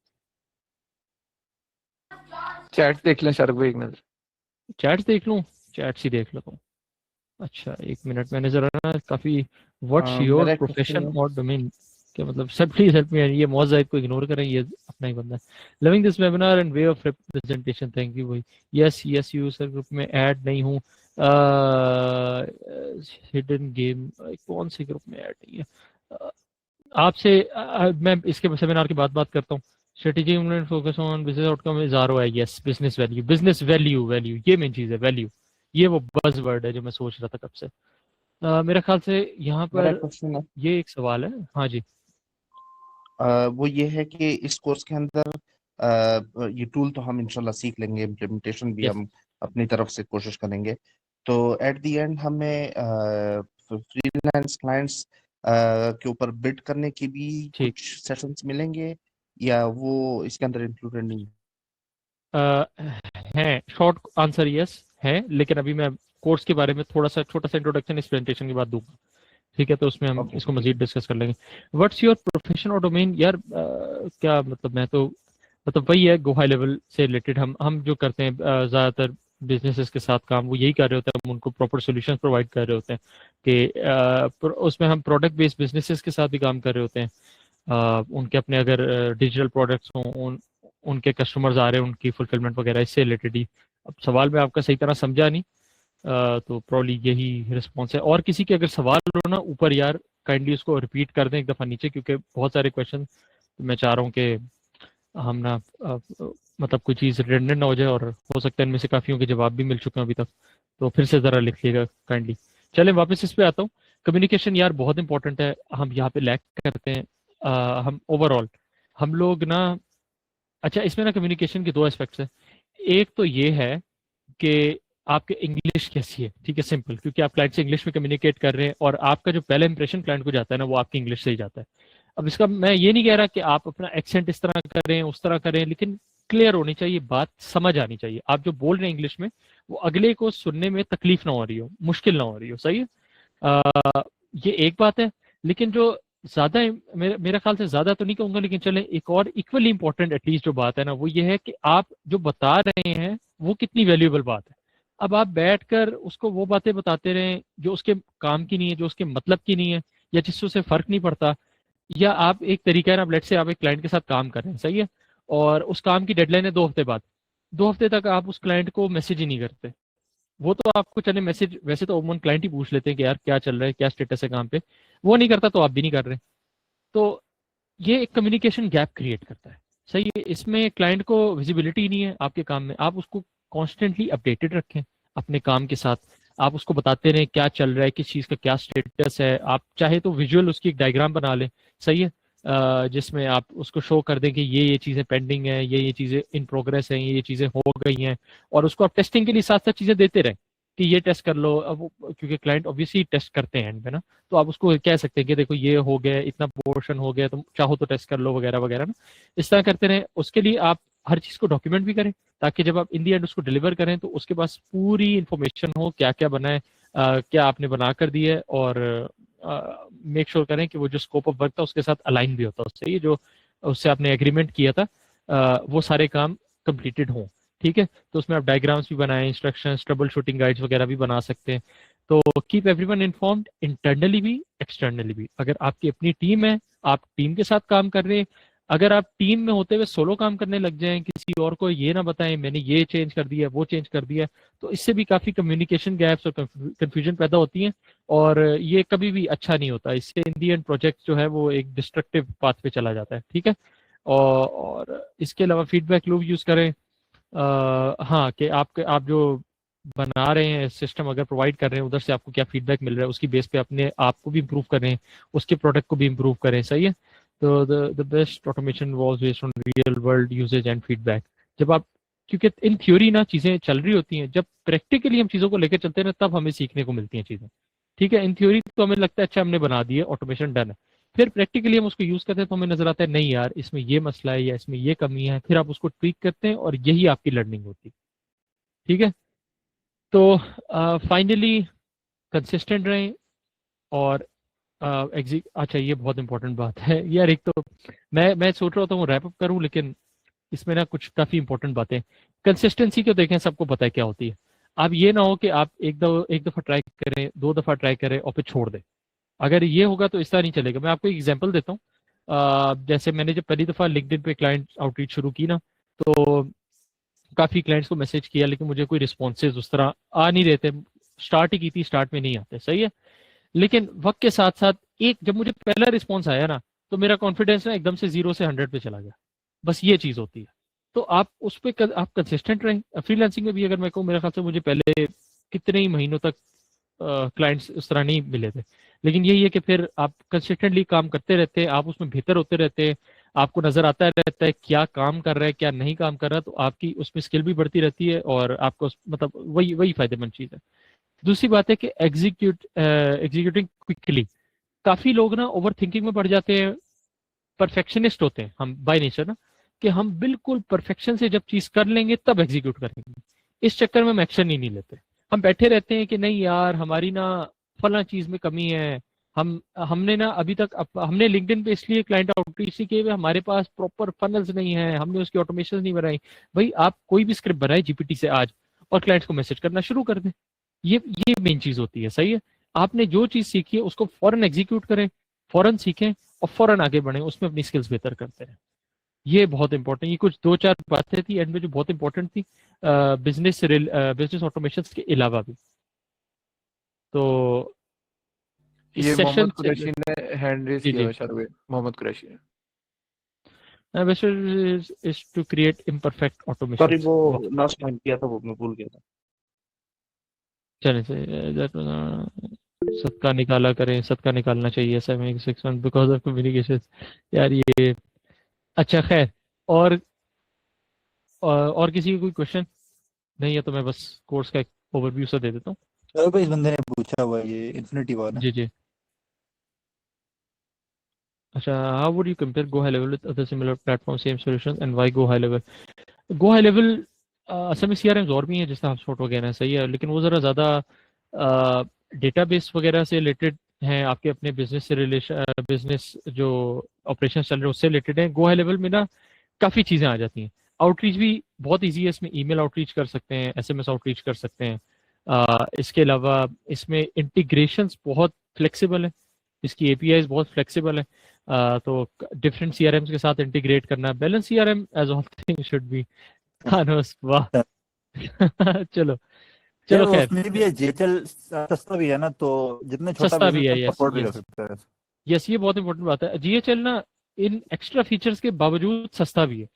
चैट देख लें शाहरुख भाई एक नजर। चैट्स देख लूँ, चैट्स ही देख लेता हूँ। अच्छा एक मिनट, मैंने जरा ना काफी व्हाट्स योर मेरा एक प्रोफेशन क्वेश्चन और डोमेन, क्या मतलब सब प्लीज हेल्प मी। ये मौज जाहिद को इग्नोर करें, ये अपना ही बंदा है। Loving this webinar and way of representation, thank you भाई। Yes yes you sir, group में ऐड नहीं हूँ। हिडन गेम कौन से ग्रुप में ऐड नहीं है? आपसे मैं इसके सेमिनार की बात करता हूँ। Strategy focus on business outcome is ROI. Yes, business value, business value, value ये मेन चीज है, वैल्यू। ये वो बज वर्ड है जो मैं सोच रहा था कब से। मेरे ख्याल से यहाँ मेरा पर क्वेश्चन है, ये एक सवाल है। हाँ जी। वो ये है कि इस कोर्स के अंदर ये टूल तो हम इंशाल्लाह सीख लेंगे, इम्प्लीमेंटेशन भी यस हम अपनी तरफ से कोशिश करेंगे। तो एट द एंड हमें फ्रीलांस क्लाइंट्स के ऊपर बिड करने की भी ठीक। कुछ सेशंस मिलेंगे, या वो इसके अंदर इंक्लूडेड नहीं है? है शॉर्ट आंसर यस है, लेकिन अभी मैं कोर्स के बारे में थोड़ा सा छोटा सा इंट्रोडक्शन इस प्रेजेंटेशन के बाद दूंगा। ठीक है, तो उसमें हम ओके, इसको ठीक मजीद डिस्कस कर लेंगे। व्हाट्स योर प्रोफेशन और डोमेन? यार क्या मतलब, मैं तो मतलब वही है गो हाई लेवल से रिलेटेड। हम जो करते हैं ज्यादातर बिजनेसेस के साथ काम वो यही कर रहे होते हैं, हम उनको प्रॉपर सॉल्यूशंस प्रोवाइड कर रहे होते हैं कि उसमें हम प्रोडक्ट बेस्ड बिजनेसेस के साथ भी काम कर रहे होते हैं। उनके अपने अगर डिजिटल प्रोडक्ट्स हों, उनके कस्टमर्स आ रहे हैं, उनकी फुलफिलमेंट वगैरह, इससे रिलेटेड ही। अब सवाल में आपका सही तरह समझा नहीं, तो प्रॉब्ली यही रिस्पॉन्स है। और किसी के अगर सवाल हो ना ऊपर यार, काइंडली उसको रिपीट कर दें एक दफ़ा नीचे, क्योंकि बहुत सारे क्वेश्चन मैं चाह रहा हूँ कि हम ना मतलब कोई चीज़ रिडंडेंट ना हो जाए, और हो सकता है इनमें से काफ़ियों के जवाब भी मिल चुके हैं अभी तक, तो फिर से ज़रा लिखिएगा काइंडली। चलें वापस इस पे आता हूँ। कम्युनिकेशन यार बहुत इंपॉर्टेंट है, हम यहाँ पे लैक करते हैं। हम ओवरऑल हम लोग ना, अच्छा इसमें ना कम्युनिकेशन के दो एस्पेक्ट्स हैं। एक तो ये है कि आपके इंग्लिश कैसी है। ठीक है, सिंपल, क्योंकि आप क्लाइंट से इंग्लिश में कम्युनिकेट कर रहे हैं, और आपका जो पहला इंप्रेशन क्लाइंट को जाता है ना, वो आपकी इंग्लिश से ही जाता है। अब इसका मैं ये नहीं कह रहा कि आप अपना एक्सेंट इस तरह करें उस तरह करें, लेकिन क्लियर होनी चाहिए, बात समझ आनी चाहिए, आप जो बोल रहे हैं इंग्लिश में वो अगले को सुनने में तकलीफ ना हो रही हो, मुश्किल ना हो रही हो, सही है। ये एक बात है। लेकिन जो ज्यादा मेरे ख्याल से ज्यादा तो नहीं कहूंगा, लेकिन चले एक और इक्वली इंपॉर्टेंट एटलीस्ट जो बात है ना, वो ये है कि आप जो बता रहे हैं वो कितनी वैल्यूएबल बात है। अब आप बैठकर उसको वो बातें बताते रहें जो उसके काम की नहीं है, जो उसके मतलब की नहीं है, या जिससे उसे फर्क नहीं पड़ता। या आप एक तरीका है ना, लेट्स से आप एक क्लाइंट के साथ काम कर रहे हैं, सही है, और उस काम की डेडलाइन है 2 हफ्ते बाद, 2 हफ्ते तक आप उस क्लाइंट को मैसेज ही नहीं करते। वो तो आपको चले मैसेज वैसे तो अमूमन क्लाइंट ही पूछ लेते हैं कि यार क्या चल रहा है, क्या स्टेटस है काम पे, वो नहीं करता तो आप भी नहीं कर रहे। तो ये एक कम्युनिकेशन गैप क्रिएट करता है, सही है। इसमें क्लाइंट को विजिबिलिटी नहीं है आपके काम में, आप उसको कॉन्स्टेंटली अपडेटेड रखें अपने काम के साथ, आप उसको बताते रहें क्या चल रहा है, किस चीज़ का क्या स्टेटस है। आप चाहे तो विजुअल उसकी एक डायग्राम बना लें, सही है, जिसमें आप उसको शो कर दें कि ये चीज़ें पेंडिंग है, ये चीज़ें इन प्रोग्रेस हैं, ये चीज़ें हो गई हैं, और उसको आप टेस्टिंग के लिए साथ साथ चीज़ें देते रहें कि ये टेस्ट कर लो। अब क्योंकि क्लाइंट ऑब्वियसली टेस्ट करते हैं एंड पे ना, तो आप उसको कह सकते हैं कि देखो ये हो गया, इतना पोर्शन हो गया, तुम चाहो तो टेस्ट कर लो वगैरह वगैरह ना। इस तरह करते रहें। उसके लिए आप हर चीज़ को डॉक्यूमेंट भी करें, ताकि जब आप इन दी एंड उसको डिलीवर करें तो उसके पास पूरी इंफॉर्मेशन हो, क्या क्या बना है, क्या आपने बना कर दिया है, और मेक श्योर करें कि वो जो स्कोप ऑफ वर्क था उसके साथ अलाइन भी होता है उससे, ये जो उससे आपने एग्रीमेंट किया था वो सारे काम कंप्लीटेड हों। ठीक है, तो उसमें आप डायग्राम्स भी बनाएं, इंस्ट्रक्शंस, ट्रबल शूटिंग गाइड्स वगैरह भी बना सकते हैं। तो कीप एवरीवन इन्फॉर्म्ड, इंटरनली भी एक्सटर्नली भी। अगर आपकी अपनी टीम है, आप टीम के साथ काम कर रहे हैं, अगर आप टीम में होते हुए सोलो काम करने लग जाएं, किसी और को ये ना बताएं मैंने ये चेंज कर दिया, वो चेंज कर दिया, तो इससे भी काफी कम्युनिकेशन गैप्स और कंफ्यूजन पैदा होती हैं, और ये कभी भी अच्छा नहीं होता। इससे इन दी एंड प्रोजेक्ट जो है वो एक डिस्ट्रक्टिव पाथ पे चला जाता है। ठीक है, और इसके अलावा फीडबैक लूप यूज करें। हाँ, कि आप जो बना रहे हैं सिस्टम अगर प्रोवाइड कर रहे हैं, उधर से आपको क्या फीडबैक मिल रहा है, उसकी बेस पे अपने आप को भी इम्प्रूव करें, उसके प्रोडक्ट को भी इम्प्रूव करें, सही है। तो the best automation was based on real world usage and feedback. जब आप, क्योंकि इन थ्योरी ना चीजें चल रही होती हैं, जब प्रैक्टिकली हम चीजों को लेकर चलते हैं ना, तब हमें सीखने को मिलती हैं चीजें। ठीक है, इन थ्योरी तो हमें लगता है अच्छा हमने बना दिया, ऑटोमेशन डन है, फिर प्रैक्टिकली हम उसको यूज करते हैं तो हमें नजर आता है नहीं यार इसमें ये मसला है या इसमें ये कमी है, फिर आप उसको ट्वीक करते हैं और यही आपकी लर्निंग होती है। ठीक है, तो फाइनली कंसिस्टेंट रहें, और अच्छा ये बहुत इंपॉर्टेंट बात है यार। एक तो मैं सोच रहा हूँ रैप अप करूं, लेकिन इसमें ना कुछ काफी इंपॉर्टेंट बातें। कंसिस्टेंसी को देखें, सबको पता है क्या होती है। आप ये ना हो कि आप एक दफा ट्राई करें, 2 दफा ट्राई करें और फिर छोड़ दें। अगर ये होगा तो इस तरह नहीं चलेगा। मैं आपको एक एग्जांपल देता हूँ। जैसे मैंने जब पहली दफा लिंक्डइन पे क्लाइंट आउटरीच शुरू की ना, तो काफी क्लाइंट्स को मैसेज किया, लेकिन मुझे कोई रिस्पॉन्सेज उस तरह आ नहीं रहे थे। स्टार्ट ही की थी, स्टार्ट में नहीं आते, सही है। लेकिन वक्त के साथ साथ एक जब मुझे पहला रिस्पॉन्स आया ना, तो मेरा कॉन्फिडेंस ना एकदम से 0 से 100 पे चला गया। बस ये चीज होती है। तो आप उस पर आप कंसिस्टेंट रहें। फ्रीलांसिंग में भी अगर मैं कहूँ, मेरे ख्याल से मुझे पहले कितने ही महीनों तक क्लाइंट्स उस तरह नहीं मिले थे, लेकिन यही है कि फिर आप कंसिस्टेंटली काम करते रहते हैं, आप उसमें बेहतर होते रहते हैं, आपको नजर आता रहता है क्या काम कर रहा है क्या नहीं काम कर रहा है, तो आपकी उसमें स्किल भी बढ़ती रहती है, और आपको मतलब वही वही फायदेमंद चीज है। दूसरी बात है कि एग्जीक्यूटिंग क्विकली। काफी लोग ना ओवर थिंकिंग में पड़ जाते हैं, परफेक्शनिस्ट होते हैं हम बाय नेचर ना, कि हम बिल्कुल परफेक्शन से जब चीज कर लेंगे तब एग्जीक्यूट करेंगे। इस चक्कर में हम एक्शन ही नहीं लेते। हम बैठे रहते हैं कि नहीं यार हमारी ना फला चीज में कमी है, हमने ना अभी तक हमने लिंक्डइन पे इसलिए क्लाइंट आउटरीच किए हुए, हमारे पास प्रॉपर फनल्स नहीं है, हमने उसकी ऑटोमेशन नहीं बनाई। भाई आप कोई भी स्क्रिप्ट बनाए जीपीटी से आज, और क्लाइंट्स को मैसेज करना शुरू कर दें। ये मेन चीज होती है, सही है। आपने जो चीज सीखी है उसको फौरन एग्जीक्यूट करें, फौरन सीखें और फौरन आगे बढ़ें, उसमें अपनी स्किल्स बेहतर करते हैं। ये बहुत इंपॉर्टेंट, ये कुछ 2-4 बातें थी एंड में जो बहुत इंपॉर्टेंट थी बिजनेस ऑटोमेशन के अलावा भी। तो इस ये सेशन मोहम्मद कुरैशी ने हैंड रेज जी किया जी हुआ है शायद, मोहम्मद कुरैशी ने। Is to create imperfect automation. Sorry, वो लास्ट टाइम किया था, वो मैं भूल गया था। चले से सदका निकाला करें, सदका निकालना चाहिए 6 मंथ बिकॉज ऑफ कम्युनिकेशन। यार ये अच्छा खैर। और और किसी का कोई क्वेश्चन नहीं है तो मैं बस कोर्स का एक ओवरव्यू सा दे देता हूँ। चलो भाई, इस बंदे ने पूछा हुआ है, ये इन्फिनिटी वॉर है। जी जी अच्छा, how would you compare Go High Level with other similar platforms, same solutions, and why Go High Level? Go High Level असल में CRMs और भी हैं जैसे HubSpot वगैरह है, सही है, लेकिन वो ज़रा ज़्यादा डेटाबेस वगैरह से रिलेटेड हैं, आपके अपने बिजनेस से रिलेशन, बिजनेस जो ऑपरेशन चल रहे हैं उससे रिलेटेड हैं। गो हाई लेवल में ना काफ़ी चीज़ें आ जाती हैं। आउटरीच भी बहुत ईजी है, इसमें ईमेल आउटरीच कर सकते हैं, SMS आउटरीच कर सकते हैं। इसके अलावा इसमें इंटीग्रेशंस बहुत फ्लेक्सिबल है, इसकी APIs बहुत फ्लेक्सिबल है। तो डिफरेंट CRMs के साथ इंटीग्रेट करना, balance CRM as all thing should be खानोस, वाह। चलो यार चलो वो खैर, उसमें भी है, जेचल सस्ता भी है ना, तो जितने छोटा सस्ता भी है, बिजनेस यस अफोर्ड भी कर यस सकता है। यस, ये बहुत इंपॉर्टेंट बात है। GHL ना इन एक्स्ट्रा फीचर्स के बावजूद सस्ता भी है,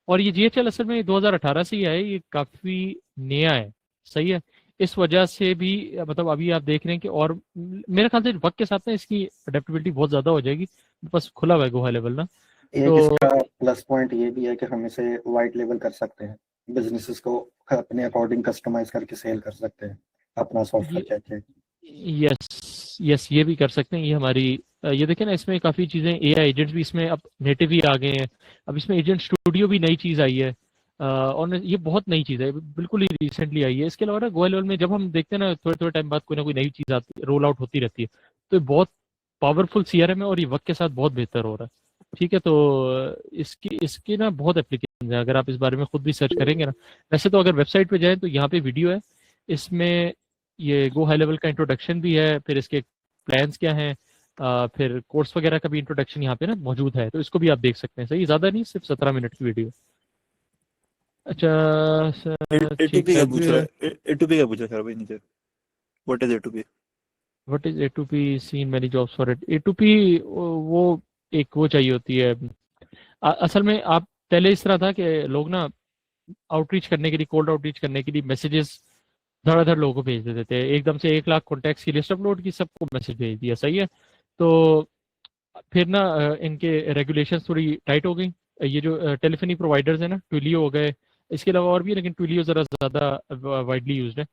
और ये GHL असल में 2018 से ही है, ये काफी नया है, सही है। इस वजह से भी मतलब अभी आप देख रहे हैं कि, और मेरे ख्याल से वक्त के साथ ना इसकी अडेप्टेबिलिटी बहुत ज्यादा हो जाएगी, बस खुला हुआ है गो हाई लेवल ना। एक तो इसका प्लस पॉइंट ये भी है कि हम इसे वाइट लेवल कर सकते हैं, बिजनेसेस को अपने अकॉर्डिंग कस्टमाइज करके सेल कर सकते हैं अपना सॉफ्टवेयर कहते यस यस, ये भी कर सकते हैं। ये हमारी ये देखें ना, इसमें काफ़ी चीज़ें, AI एजेंट्स भी इसमें अब नेटिव ही आ गए हैं। अब इसमें एजेंट स्टूडियो भी नई चीज़ आई है, और ये बहुत नई चीज़ है, बिल्कुल ही रिसेंटली आई है। इसके अलावा ना गो लेवल में जब हम देखते हैं ना, थोड़े थोड़े टाइम बाद कोई ना कोई नई चीज़ आती, रोल आउट होती रहती है, तो ये बहुत पावरफुल CRM है, और ये वक्त के साथ बहुत बेहतर हो रहा है। ठीक है, तो इसकी इसकी ना बहुत एप्लीकेशन है, अगर आप इस बारे में खुद भी सर्च करेंगे ना। वैसे तो अगर वेबसाइट पे जाएं तो यहाँ पे वीडियो है, इसमें ये गो हाई लेवल का इंट्रोडक्शन भी है, फिर इसके प्लान्स क्या हैं, फिर कोर्स वगैरह का भी इंट्रोडक्शन यहाँ पे ना मौजूद है, तो इसको भी आप देख सकते हैं। सही, ज़्यादा नहीं, सिर्फ 17 मिनट की वीडियो। अच्छा ठीक A2P है, का पूछ रहा है, A2P का पूछ रहा है भाई नीचे, what is A2P? What is A2P, seen many jobs for it. A2P वो एक वो चाहिए होती है, असल में आप पहले इस तरह था कि लोग ना आउटरीच करने के लिए, कोल्ड आउटरीच करने के लिए मैसेजेस धड़ाधड़ लोगों को भेज देते थे, एकदम से 1 लाख कॉन्टैक्ट्स की लिस्ट अपलोड की, सबको मैसेज भेज दिया, सही है। तो फिर ना इनके रेगुलेशंस थोड़ी टाइट हो गई। ये जो टेलीफोनी प्रोवाइडर्स है ना, ट्विलियो हो गए, इसके अलावा और भी है, लेकिन ट्विलियो ज़रा ज़्यादा वाइडली यूज्ड है।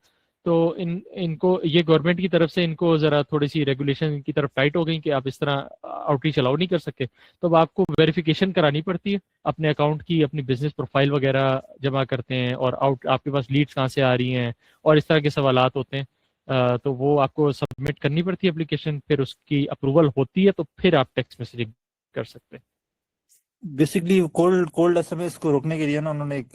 तो इनको ये गवर्नमेंट की तरफ से इनको ज़रा थोड़ी सी रेगुलेशन की तरफ टाइट हो गई कि आप इस तरह आउटरीच अलाउ नहीं कर सकते। तो अब आपको वेरिफिकेशन करानी पड़ती है अपने अकाउंट की, अपनी बिजनेस प्रोफाइल वगैरह जमा करते हैं, और आपके पास लीड्स कहाँ से आ रही हैं, और इस तरह के सवालात होते हैं। तो वो आपको सबमिट करनी पड़ती है एप्लीकेशन, फिर उसकी अप्रूवल होती है, तो फिर आप टेक्स्ट मैसेजिंग कर सकते हैं। बेसिकली कोल्ड SMS को रोकने के लिए ना उन्होंने एक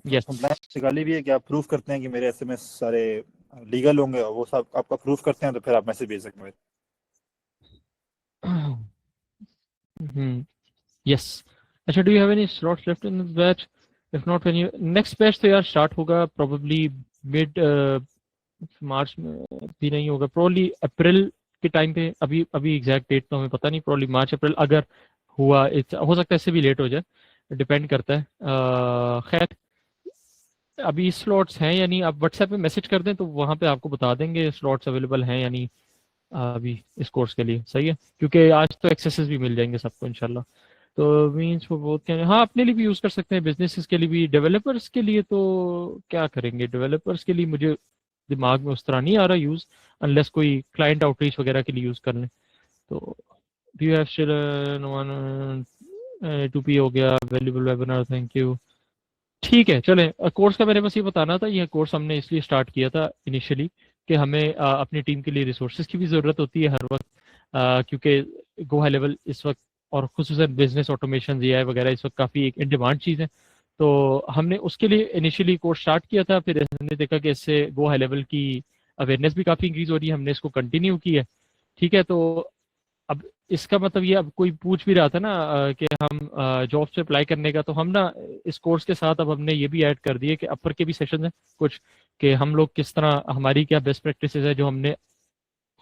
यस कंप्लायंस निकाली भी है कि आप प्रूफ करते हैं कि मेरे SMS सारे लीगल होंगे, और वो सब आपका प्रूफ करते हैं, तो फिर आप मैसेज भेज सकते हैं। यस। अच्छा, do you have any slots left in this batch? If not, when you next batch तो यार स्टार्ट होगा प्रोबेबली मिड मार्च में, भी नहीं होगा, प्रोबेबली अप्रैल के टाइम पे। अभी अभी एग्जैक्ट डेट तो हमें पता नहीं, प्रोबेबली मार्च अप्रैल, अगर हुआ हो सकता है इससे भी लेट हो जाए, डिपेंड करता है। खैर, अभी स्लॉट्स हैं या नहीं, आप व्हाट्सएप पे मैसेज कर दें तो वहाँ पे आपको बता देंगे स्लॉट्स अवेलेबल हैं या नहीं अभी इस कोर्स के लिए, सही है, क्योंकि आज तो एक्सेसेस भी मिल जाएंगे सबको इंशाल्लाह। तो मीन्स वो बहुत क्या, हाँ अपने लिए भी यूज़ कर सकते हैं, बिजनेसेस के लिए भी। डेवलपर्स के लिए तो क्या करेंगे, डेवलपर्स के लिए मुझे दिमाग में उस तरह नहीं आ रहा यूज़, अनलेस कोई क्लाइंट आउटरीच वगैरह के लिए यूज़ कर लें। तो do you have still one A2P हो गया, वैल्यूएबल वेबिनार, थैंक यू। ठीक है, चलें, कोर्स का मैंने बस ये बताना था, यह कोर्स हमने इसलिए स्टार्ट किया था इनिशियली कि हमें अपनी टीम के लिए रिसोर्सेज की भी ज़रूरत होती है हर वक्त, क्योंकि गो हाई लेवल इस वक्त, और खुसूसन बिजनेस ऑटोमेशन AI वगैरह इस वक्त काफ़ी एक इन डिमांड चीज़ है। तो हमने उसके लिए इनिशियली कोर्स स्टार्ट किया था, फिर हमने देखा कि इससे गो हाई लेवल की अवेयरनेस भी काफ़ी इंक्रीज हो रही है, हमने इसको कंटिन्यू किया। ठीक है, तो अब इसका मतलब ये, अब कोई पूछ भी रहा था ना कि हम जॉब्स पे अप्लाई करने का, तो हम ना इस कोर्स के साथ अब हमने ये भी ऐड कर दिए कि अपर के भी सेशन हैं कुछ, कि हम लोग किस तरह, हमारी क्या बेस्ट प्रैक्टिसेस है जो हमने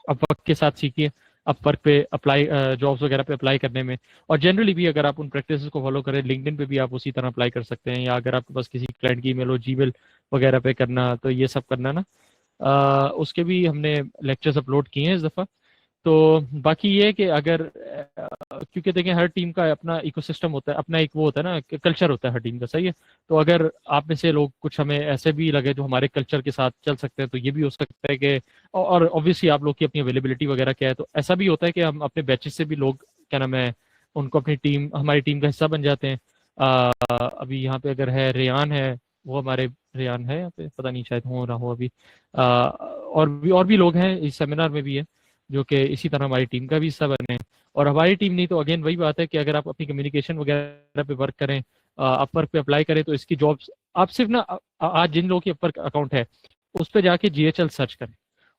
अपवर्क के साथ सीखी है, अपवर्क पे अप्लाई, जॉब्स वगैरह पे अप्लाई करने में। और जनरली भी अगर आप उन प्रैक्टिसेस को फॉलो करें, लिंक्डइन पे भी आप उसी तरह अप्लाई कर सकते हैं, या अगर आपके पास किसी क्लाइंट की ईमेल हो, जीमेल वगैरह पे करना, तो ये सब करना ना, उसके भी हमने लेक्चर्स अपलोड किए हैं इस दफ़ा। तो बाकी ये है कि अगर क्योंकि देखें हर टीम का अपना इकोसिस्टम होता है, अपना एक वो होता है ना, कल्चर होता है हर टीम का, सही है। तो अगर आप में से लोग कुछ हमें ऐसे भी लगे जो हमारे कल्चर के साथ चल सकते हैं, तो ये भी हो सकता है कि, और ऑब्वियसली आप लोग की अपनी अवेलेबिलिटी वगैरह क्या है, तो ऐसा भी होता है कि हम अपने बैचेस से भी लोग, क्या नाम है, उनको अपनी टीम, हमारी टीम का हिस्सा बन जाते हैं। अभी यहाँ पे अगर है रेयान है, वो हमारे, रेयान है यहाँ पे, पता नहीं शायद हो रहा हो अभी। और भी लोग हैं इस सेमिनार में भी है जो कि इसी तरह हमारी टीम का भी हिस्सा बने हैं। और हमारी टीम नहीं तो अगेन वही बात है कि अगर आप अपनी कम्युनिकेशन वगैरह पे वर्क करें, अपवर्क पे अप्लाई करें, तो इसकी जॉब्स आप सिर्फ ना आज जिन लोगों की अपवर्क अकाउंट है उस पर जाके GHL सर्च करें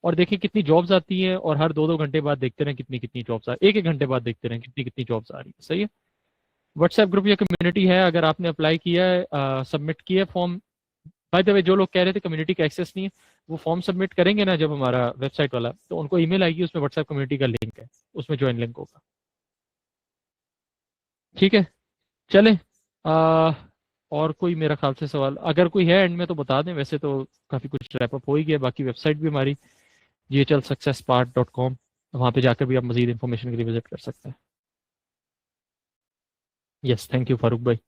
और देखिए कितनी जॉब्स आती हैं, और हर 2-2 घंटे बाद देखते रहें कितनी कितनी जॉब्स आ रही, 1-1 घंटे बाद देखते रहें कितनी कितनी जॉब्स आ रही है। सही है। व्हाट्सएप ग्रुप या कम्युनिटी है, अगर आपने अप्लाई किया है, सबमिट किया है फॉर्म। बाय द वे, जो लोग कह रहे थे कम्युनिटी का एक्सेस नहीं है, वो फॉर्म सबमिट करेंगे ना जब हमारा वेबसाइट वाला, तो उनको ईमेल आएगी, उसमें व्हाट्सएप कम्युनिटी का लिंक है, उसमें ज्वाइन लिंक होगा। ठीक है, चलें। और कोई मेरा ख्याल से सवाल अगर कोई है एंड में तो बता दें, वैसे तो काफ़ी कुछ रैप अप हो ही गया। बाकी वेबसाइट भी हमारी ghlsuccesspart.com, वहाँ पे जाकर भी आप मजीद इंफॉर्मेशन के लिए विजिट कर सकते हैं। यस, थैंक यू फारूक भाई।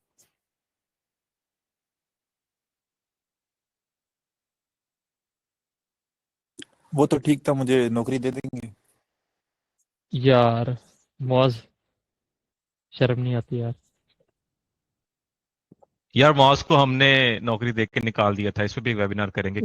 वो तो ठीक था, मुझे नौकरी दे देंगे? यार मौज, शर्म नहीं आती यार। यार मॉस को हमने नौकरी देख के निकाल दिया था, इस पे भी वेबिनार करेंगे।